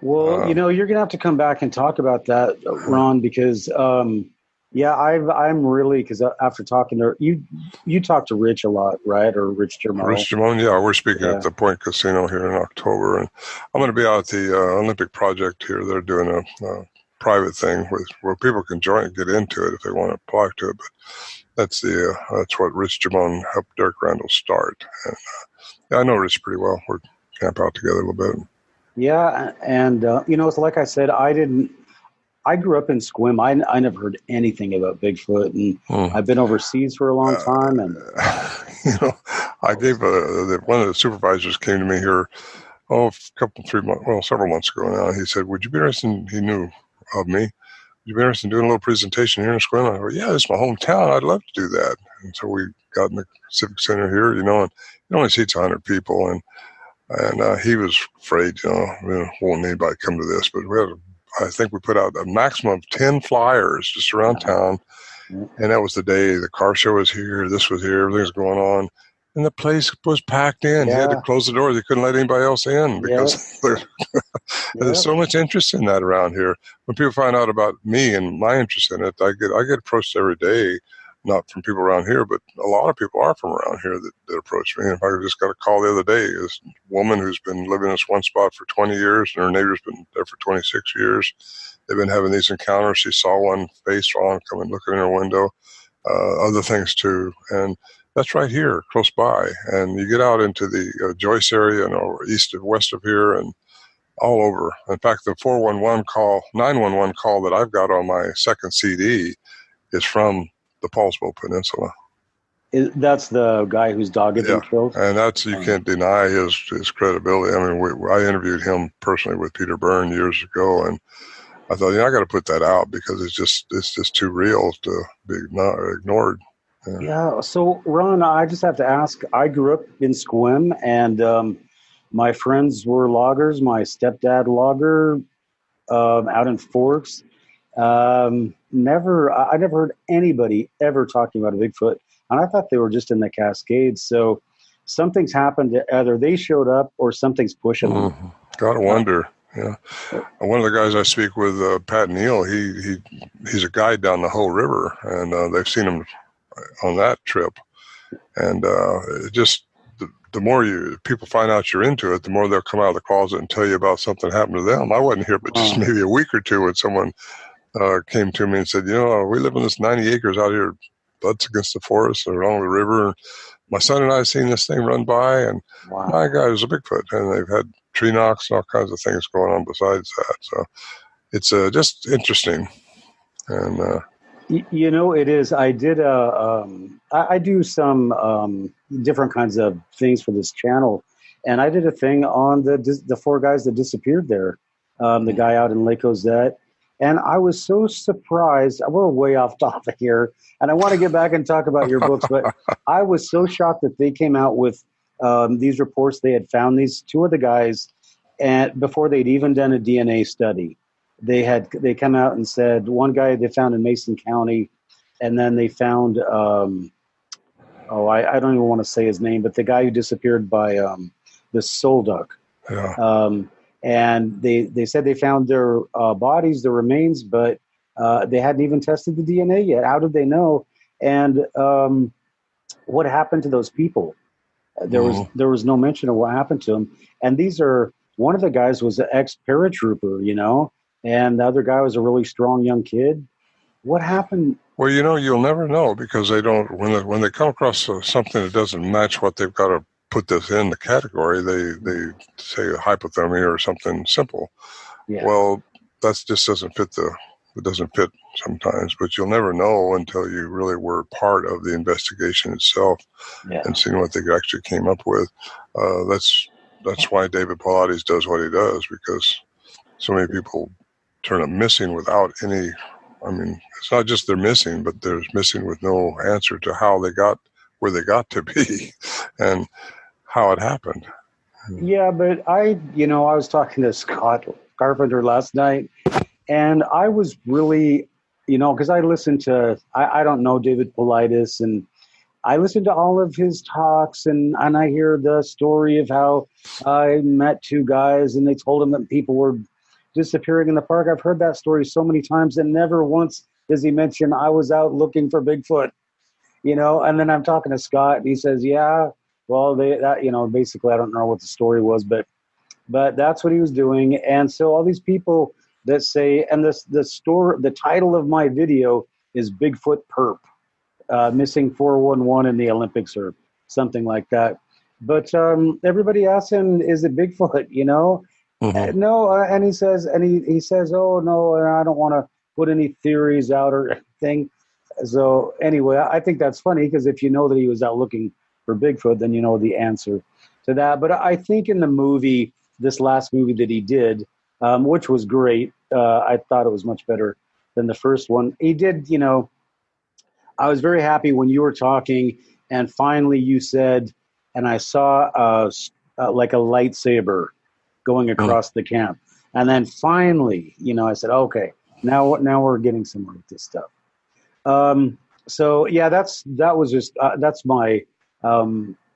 Well, you're gonna have to come back and talk about that, Ron, because I'm really, because after talking to you talk to Rich a lot, right? Or Rich Germone. Rich Germone, yeah, we're speaking at the Point Casino here in October, and I'm going to be out at the Olympic project here. They're doing a private thing where people can join and get into it if they want to apply to it. But that's what Rich Germone helped Derek Randall start. And I know Rich pretty well. We're camp out together a little bit. Yeah, and it's like I said, I grew up in Squim. I never heard anything about Bigfoot, and I've been overseas for a long time. And I gave one of the supervisors came to me here, several months ago now. He said, "Would you be interested?" He knew of me. Would you be interested in doing a little presentation here in Squim? I go, "Yeah, this is my hometown. I'd love to do that." And so we got in the Civic Center here, and it only seats 100 people, and he was afraid, we won't need anybody to come to this, but I think we put out a maximum of 10 flyers just around town. And that was the day the car show was here. This was here. Everything was going on. And the place was packed in. Yeah. He had to close the doors. He couldn't let anybody else in because there's so much interest in that around here. When people find out about me and my interest in it, I get approached every day. not from people around here, but a lot of people are from around here that approach me. In fact, I just got a call the other day. This woman who's been living in this one spot for 20 years, and her neighbor's been there for 26 years. They've been having these encounters. She saw one face on, coming looking in her window, other things too. And that's right here, close by. And you get out into the Joyce area and east and west of here and all over. In fact, the 911 call that I've got on my second CD is from the Paulsbo Peninsula. That's the guy whose dog had been killed? And you can't deny his credibility. I mean, I interviewed him personally with Peter Byrne years ago, and I thought, I got to put that out because it's just too real to be ignored. Yeah. So, Ron, I just have to ask, I grew up in Sequim, and my friends were loggers. My stepdad logger out in Forks. I never heard anybody ever talking about a Bigfoot, and I thought they were just in the Cascades. So something's happened. Either they showed up or something's pushing them. Gotta wonder. Yeah. One of the guys I speak with, Pat Neal, he's a guide down the Hoh River, and they've seen him on that trip. And the more people find out you're into it, the more they'll come out of the closet and tell you about something happened to them. I wasn't here, but just maybe a week or two when someone came to me and said, we live in this 90 acres out here, butts against the forest along the river. My son and I have seen this thing run by, and my guy was a Bigfoot, and they've had tree knocks and all kinds of things going on besides that. So it's just interesting. And it is. I did I do some different kinds of things for this channel, and I did a thing on the four guys that disappeared there, the guy out in Lake Ozette. And I was so surprised. We're way off topic here, and I want to get back and talk about your books, but I was so shocked that they came out with these reports. They had found these two of the guys, and before they'd even done a DNA study, they come out and said one guy they found in Mason County, and then they found I don't even want to say his name, but the guy who disappeared by the soul duck. Yeah. And they said they found their bodies, their remains, but they hadn't even tested the DNA yet. How did they know? And what happened to those people? There was no mention of what happened to them. And one of the guys was an ex-paratrooper, and the other guy was a really strong young kid. What happened? Well, you'll never know because they don't. When they come across something that doesn't match what they've got to put this in the category, they say hypothermia or something simple. Yeah. Well, that just doesn't fit it doesn't fit sometimes, but you'll never know until you really were part of the investigation itself and seeing what they actually came up with. That's why David Paulides does what he does, because so many people turn up missing without any, it's not just they're missing, but they're missing with no answer to how they got where they got to be and how it happened. Yeah, but I was talking to Scott Carpenter last night, and I was really, because I listened to, I don't know David Paulides, and I listened to all of his talks, and I hear the story of how I met two guys, and they told him that people were disappearing in the park. I've heard that story so many times, and never once does he mention I was out looking for Bigfoot. And then I'm talking to Scott, and he says, yeah, well, basically, I don't know what the story was, but that's what he was doing. And so all these people that say, and the title of my video is Bigfoot Perp, missing 411 in the Olympics or something like that. But everybody asks him, is it Bigfoot, Mm-hmm. No, and he says, oh, no, I don't want to put any theories out or anything. So anyway, I think that's funny because if you know that he was out looking for Bigfoot, then you know the answer to that. But I think in the movie, this last movie that he did, which was great, I thought it was much better than the first one. He did, I was very happy when you were talking and finally you said, and I saw like a lightsaber going across the camp. And then finally, I said, okay, now we're getting somewhere with this stuff. So yeah, that's my,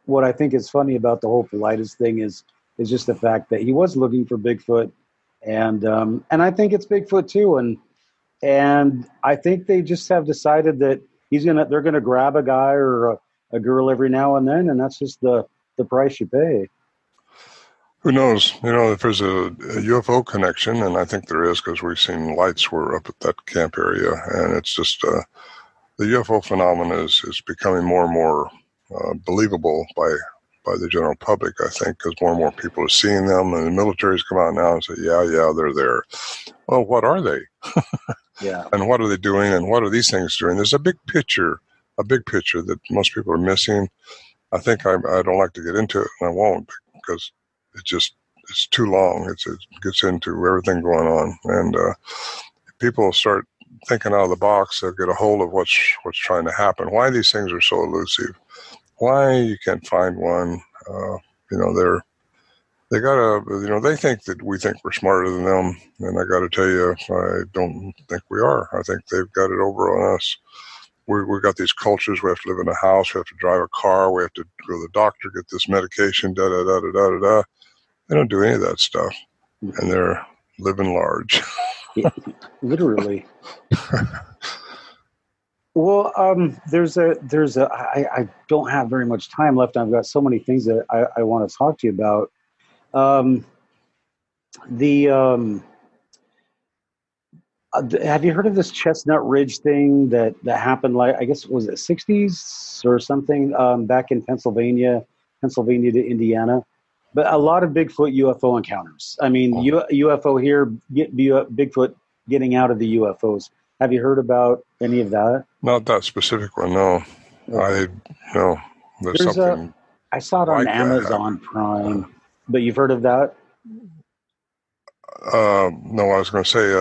what I think is funny about the whole Paulides thing is just the fact that he was looking for Bigfoot, and I think it's Bigfoot too. And I think they just have decided that they're gonna grab a guy or a girl every now and then, and that's just the price you pay. Who knows? If there's a UFO connection, and I think there is, because we've seen lights were up at that camp area, and it's just the UFO phenomenon is becoming more and more believable by the general public, I think, because more and more people are seeing them, and the military's come out now and say, yeah, they're there. Well, what are they? Yeah. And what are they doing, and what are these things doing? There's a big picture that most people are missing. I think I don't like to get into it, and I won't, because it's too long. It gets into everything going on, and people start thinking out of the box. They'll get a hold of what's trying to happen. Why these things are so elusive? Why you can't find one? They gotta. They think that we think we're smarter than them, and I got to tell you, I don't think we are. I think they've got it over on us. We've got these cultures. We have to live in a house. We have to drive a car. We have to go to the doctor, get this medication. Da da da da da da. They don't do any of that stuff, and they're living large. Literally. Well, I don't have very much time left. I've got so many things that I want to talk to you about. Have you heard of this Chestnut Ridge thing that happened, like, I guess, was it 60s or something, back in Pennsylvania to Indiana? But a lot of Bigfoot UFO encounters. I mean, UFO here, Bigfoot getting out of the UFOs. Have you heard about any of that? Not that specific one, no. Okay. There's something. I saw it on Amazon Prime, but you've heard of that? No, I was going to say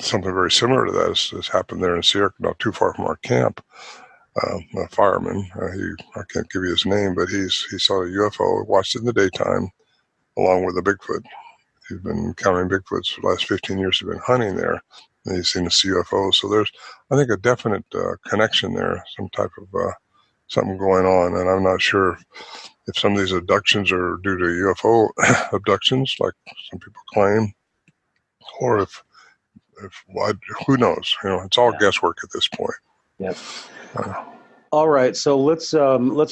something very similar to that has happened there in Sierra, not too far from our camp. A fireman, I can't give you his name, but he saw a UFO, watched it in the daytime, along with a Bigfoot. He's been encountering Bigfoots for the last 15 years. He's been hunting there, and he's seen a UFO. So there's, I think, a definite connection there, some type of something going on, and I'm not sure if some of these abductions are due to UFO abductions, like some people claim, or if who knows? It's all guesswork at this point. Yep. All right, so let's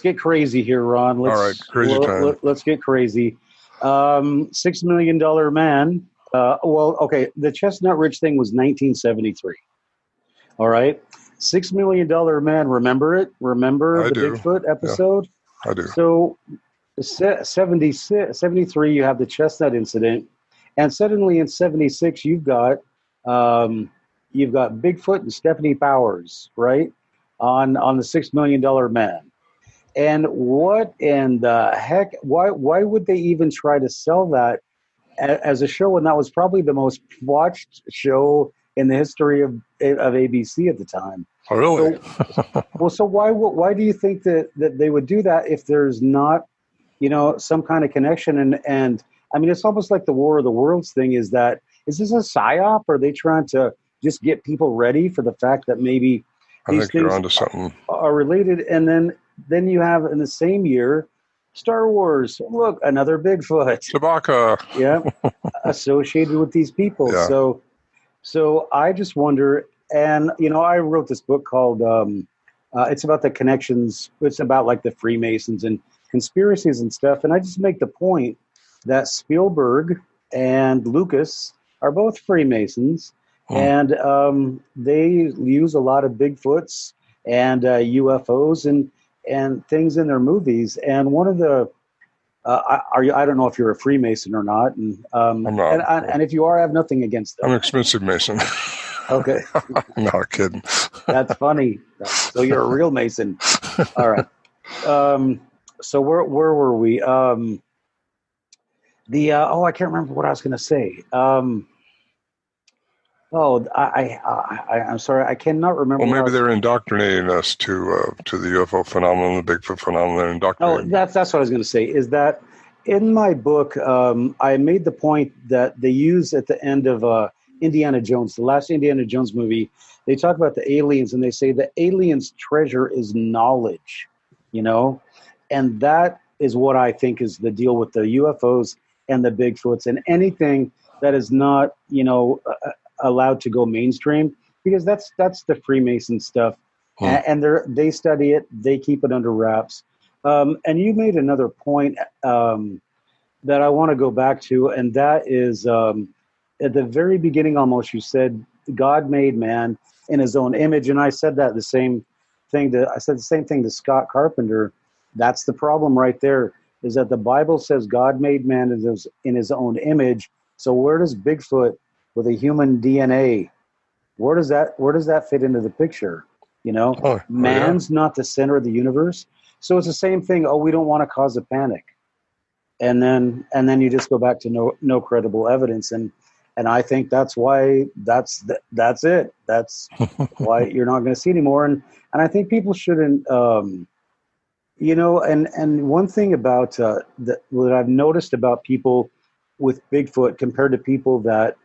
get crazy here, Ron. All right, crazy time. Let's get crazy. $6 Million Man. The Chestnut Ridge thing was 1973. All right, $6 Million Man. Remember it? Remember the Bigfoot episode? Yeah, I do. So, 73, you have the Chestnut incident, and suddenly in 76, you've got Bigfoot and Stephanie Powers, right? On the $6 Million Man. And what in the heck, why would they even try to sell that as a show when that was probably the most watched show in the history of ABC at the time? Oh, really? So why do you think that they would do that if there's not, some kind of connection? And I mean, it's almost like the War of the Worlds thing. Is this a psyop? Or are they trying to just get people ready for the fact that maybe these things you're onto something. Are related? And then you have, in the same year, Star Wars. Look, another Bigfoot. Chewbacca. Yeah, associated with these people. Yeah. So I just wonder. And I wrote this book called. It's about the connections. It's about like the Freemasons and conspiracies and stuff. And I just make the point that Spielberg and Lucas are both Freemasons. And they use a lot of Bigfoots and UFOs and things in their movies. And one of the I don't know if you're a Freemason or not, and I'm not. And if you are, I have nothing against them. I'm an expensive Mason. Okay, I'm not kidding. That's funny. So you're a real Mason. All right. So where were we? I can't remember what I was going to say. I'm sorry, I cannot remember. Well, maybe they're indoctrinating us to the UFO phenomenon, the Bigfoot phenomenon. They're indoctrinating. Oh, that's what I was going to say. Is that in my book? I made the point that they use at the end of Indiana Jones, the last Indiana Jones movie. They talk about the aliens, and they say the aliens' treasure is knowledge. And that is what I think is the deal with the UFOs and the Bigfoots and anything that is not, allowed to go mainstream, because that's the Freemason stuff. and they study it. They keep it under wraps. And you made another point that I want to go back to, and that is at the very beginning almost, you said God made man in his own image. And I said the same thing to Scott Carpenter. That's the problem right there, is that the Bible says God made man in his own image. So where does Bigfoot with a human DNA, where does that fit into the picture? Man's not the center of the universe. So it's the same thing. Oh, we don't want to cause a panic. And then you just go back to no credible evidence. And I think that's why that's it. That's why you're not going to see anymore. And I think people shouldn't, and one thing about that I've noticed about people with Bigfoot compared to people that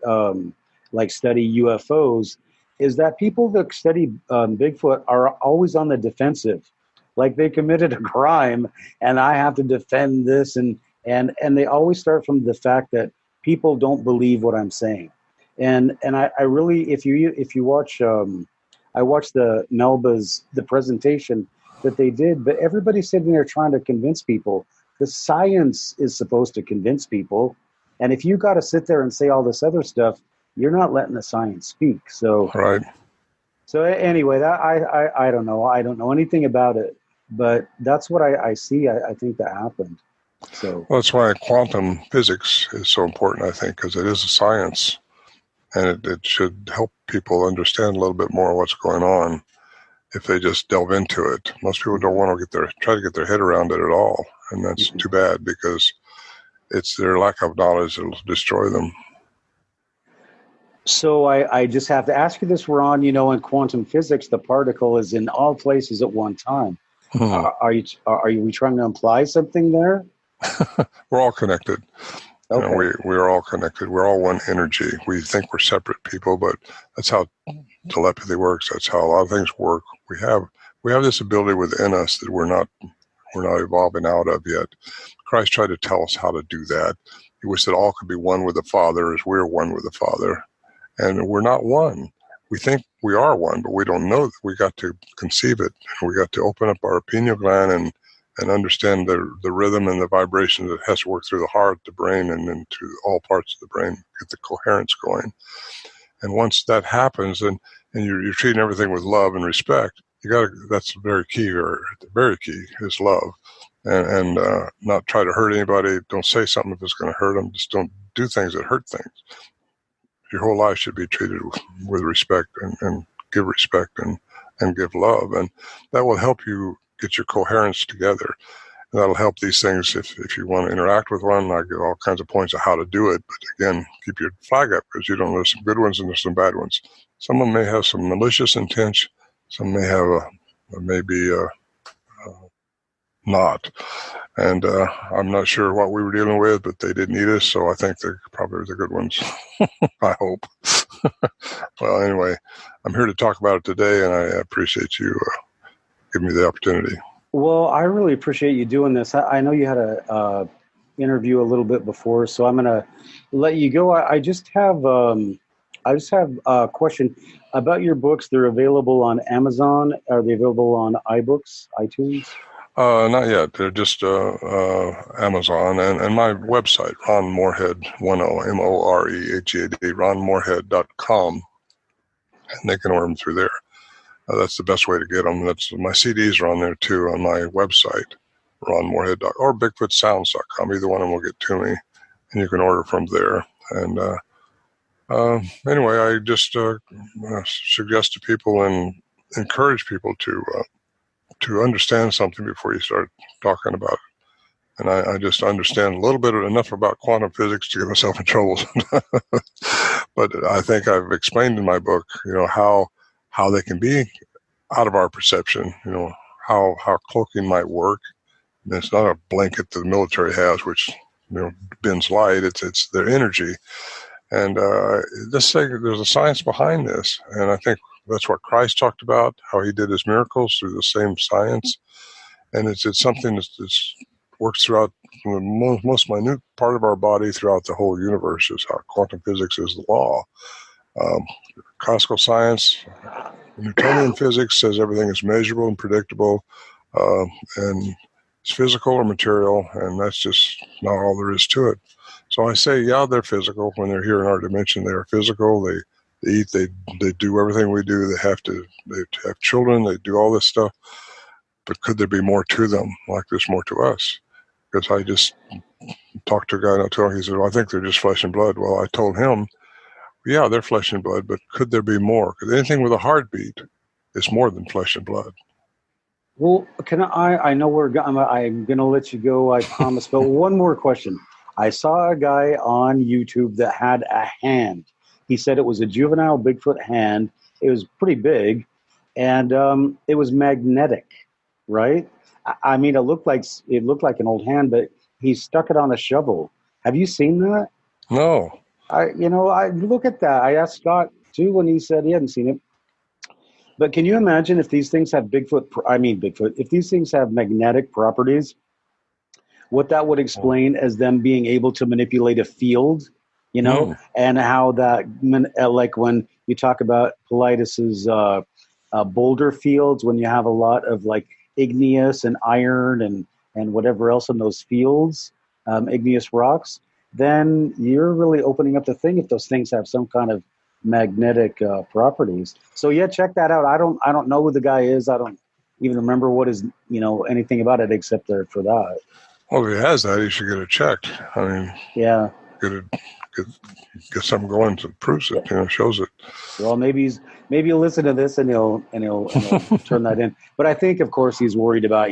study UFOs is that people that study Bigfoot are always on the defensive. Like they committed a crime and I have to defend this. And they always start from the fact that people don't believe what I'm saying. And I really, if you watch, I watched the presentation that they did, but everybody's sitting there trying to convince people. The science is supposed to convince people. And if you got to sit there and say all this other stuff, you're not letting the science speak. So, right. So anyway, that I don't know. I don't know anything about it, but that's what I see. I think that happened. So that's why quantum physics is so important, I think, because it is a science, and it should help people understand a little bit more what's going on if they just delve into it. Most people don't want to try to get their head around it at all, and that's too bad, because it's their lack of knowledge that will destroy them. So I just have to ask you this, Ron. In quantum physics, the particle is in all places at one time. Are we trying to imply something there? We're all connected. Okay. We're all connected. We're all one energy. We think we're separate people, but that's how telepathy works. That's how a lot of things work. We have this ability within us that we're not evolving out of yet. Christ tried to tell us how to do that. He wished that all could be one with the Father as we're one with the Father. And we're not one. We think we are one, but we don't know that. We got to conceive it. We got to open up our pineal gland and understand the rhythm and the vibration that has to work through the heart, the brain, and into all parts of the brain, get the coherence going. And once that happens, and you're treating everything with love and respect, that's very key, or very key, is love. And not try to hurt anybody. Don't say something if it's going to hurt them. Just don't do things that hurt things. Your whole life should be treated with respect, and give respect and give love. And that will help you get your coherence together. And that'll help these things if you want to interact with one. I give all kinds of points of how to do it. But again, keep your flag up, because there's some good ones and there's some bad ones. Some of them may have some malicious intent. Some may have maybe not. And I'm not sure what we were dealing with, but they didn't eat us, so I think they're probably the good ones. I hope. Well, anyway, I'm here to talk about it today, and I appreciate you giving me the opportunity. Well, I really appreciate you doing this. I know you had a interview a little bit before, so I'm going to let you go. I just have a question about your books. They're available on Amazon. Are they available on iBooks, iTunes? Not yet. They're just Amazon and my website, Ron Morehead, Morehead, ronmorehead.com, and they can order them through there. That's the best way to get them. My CDs are on there too on my website, ronmorehead.com, or bigfootsounds.com. Either one of them will get to me, and you can order from there. And anyway, I just suggest to people and encourage people to understand something before you start talking about it. And I just understand a little bit enough about quantum physics to get myself in trouble. But I think I've explained in my book, how they can be out of our perception, how cloaking might work. And it's not a blanket that the military has, which, bends light. It's their energy. And there's a science behind this. And I think that's what Christ talked about, how he did his miracles through the same science. And it's something that works throughout the most minute part of our body throughout the whole universe, is how quantum physics is the law. Classical science, Newtonian physics says everything is measurable and predictable, and it's physical or material, and that's just not all there is to it. So I say, yeah, they're physical. When they're here in our dimension, they are physical. They eat, they do everything we do. They have children, they do all this stuff. But could there be more to them, like there's more to us? Because I just talked to a guy not too long. He said, well, I think they're just flesh and blood. Well, I told him, yeah, they're flesh and blood, but could there be more? Because anything with a heartbeat is more than flesh and blood. Well, I know I'm going to let you go, I promise, but one more question. I saw a guy on YouTube that had a hand. He said it was a juvenile Bigfoot hand. It was pretty big, and it was magnetic, right? I mean, it looked like an old hand, but he stuck it on a shovel. Have you seen that? No. I look at that. I asked Scott too when he said he hadn't seen it. But can you imagine if these things have if these things have magnetic properties, what that would explain as them being able to manipulate a field, and how that, like when you talk about Paulides's boulder fields, when you have a lot of like igneous and iron and whatever else in those fields, igneous rocks, then you're really opening up the thing if those things have some kind of magnetic properties. So yeah, check that out. I don't know who the guy is. I don't even remember what his anything about it except for that. Well, if he has that, he should get it checked. I mean, yeah, get something going that proves it. Shows it. Well, maybe he'll listen to this and he'll turn that in. But I think, of course, he's worried about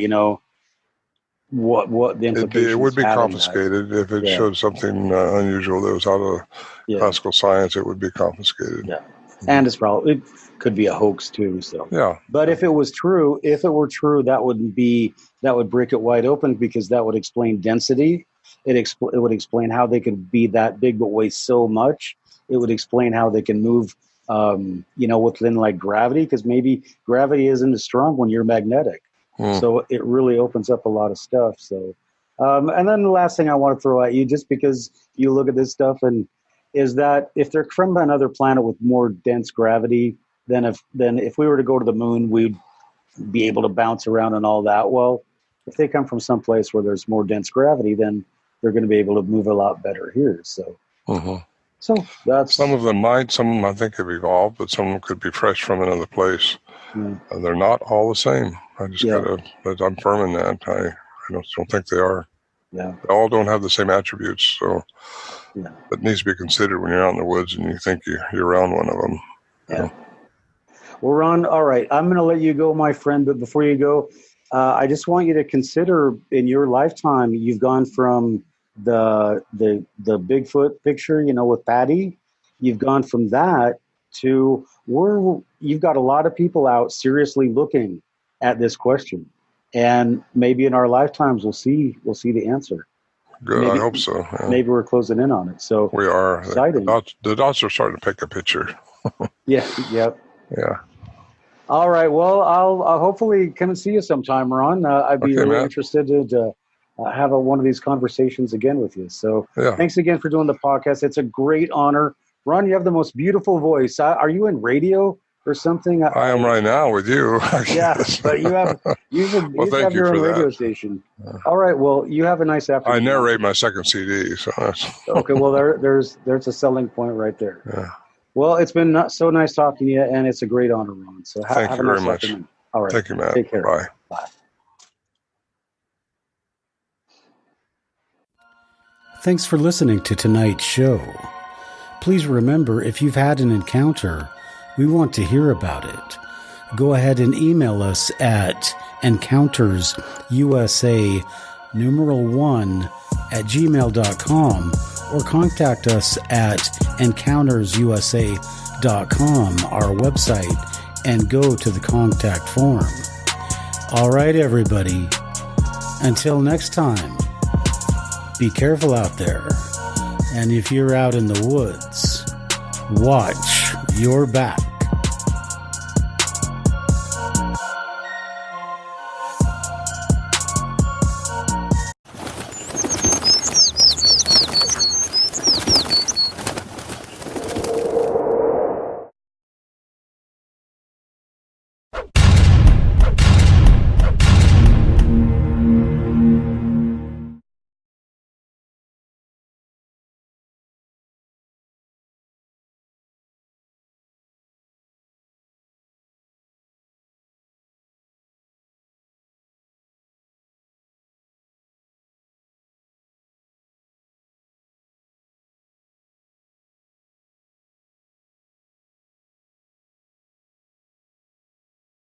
what the implications. It would be confiscated if it showed something unusual that was out of classical science. It would be confiscated. Yeah, and it could be a hoax too. So yeah. But if it were true, that would break it wide open, because that would explain density. It would explain how they could be that big but weigh so much. It would explain how they can move, within like gravity, because maybe gravity isn't as strong when you're magnetic. So it really opens up a lot of stuff. So, and then the last thing I want to throw at you, just because you look at this stuff, is that if they're from another planet with more dense gravity, then if we were to go to the moon, we'd be able to bounce around and all that. Well, if they come from some place where there's more dense gravity, then they're going to be able to move a lot better here. So, so that's some of them I think have evolved, but some of them could be fresh from another place. And they're not all the same. I just I'm firm in that. I don't think they are. Yeah. They all don't have the same attributes. So that needs to be considered when you're out in the woods and you think you're around one of them. Yeah. Well, Ron, all right. I'm going to let you go, my friend. But before you go, I just want you to consider in your lifetime, you've gone from the Bigfoot picture, with Patty. You've gone from that to you've got a lot of people out seriously looking at this question, and maybe in our lifetimes we'll see the answer. Good, maybe, I hope so. Yeah. Maybe we're closing in on it. So we are. Exciting. The dots are starting to pick a picture. Yeah. Yep. Yeah. All right. Well, I'll hopefully come and see you sometime, Ron. I'd be really interested to have one of these conversations again with you. So thanks again for doing the podcast. It's a great honor. Ron, you have the most beautiful voice. Are you in radio or something? I am right now with you. Yeah, but you have your own radio station. All right. Well, you have a nice afternoon. I narrate my second CD. So okay. Well, there's a selling point right there. Yeah. Well, it's been so nice talking to you, and it's a great honor, Ron. So thank you very much. Afternoon. All right. Thank you, Matt. Take care. Bye. Bye. Thanks for listening to tonight's show. Please remember, if you've had an encounter, we want to hear about it. Go ahead and email us at encountersusa1@gmail.com or contact us at encountersusa.com, our website, and go to the contact form. All right, everybody. Until next time, be careful out there. And if you're out in the woods, watch your back.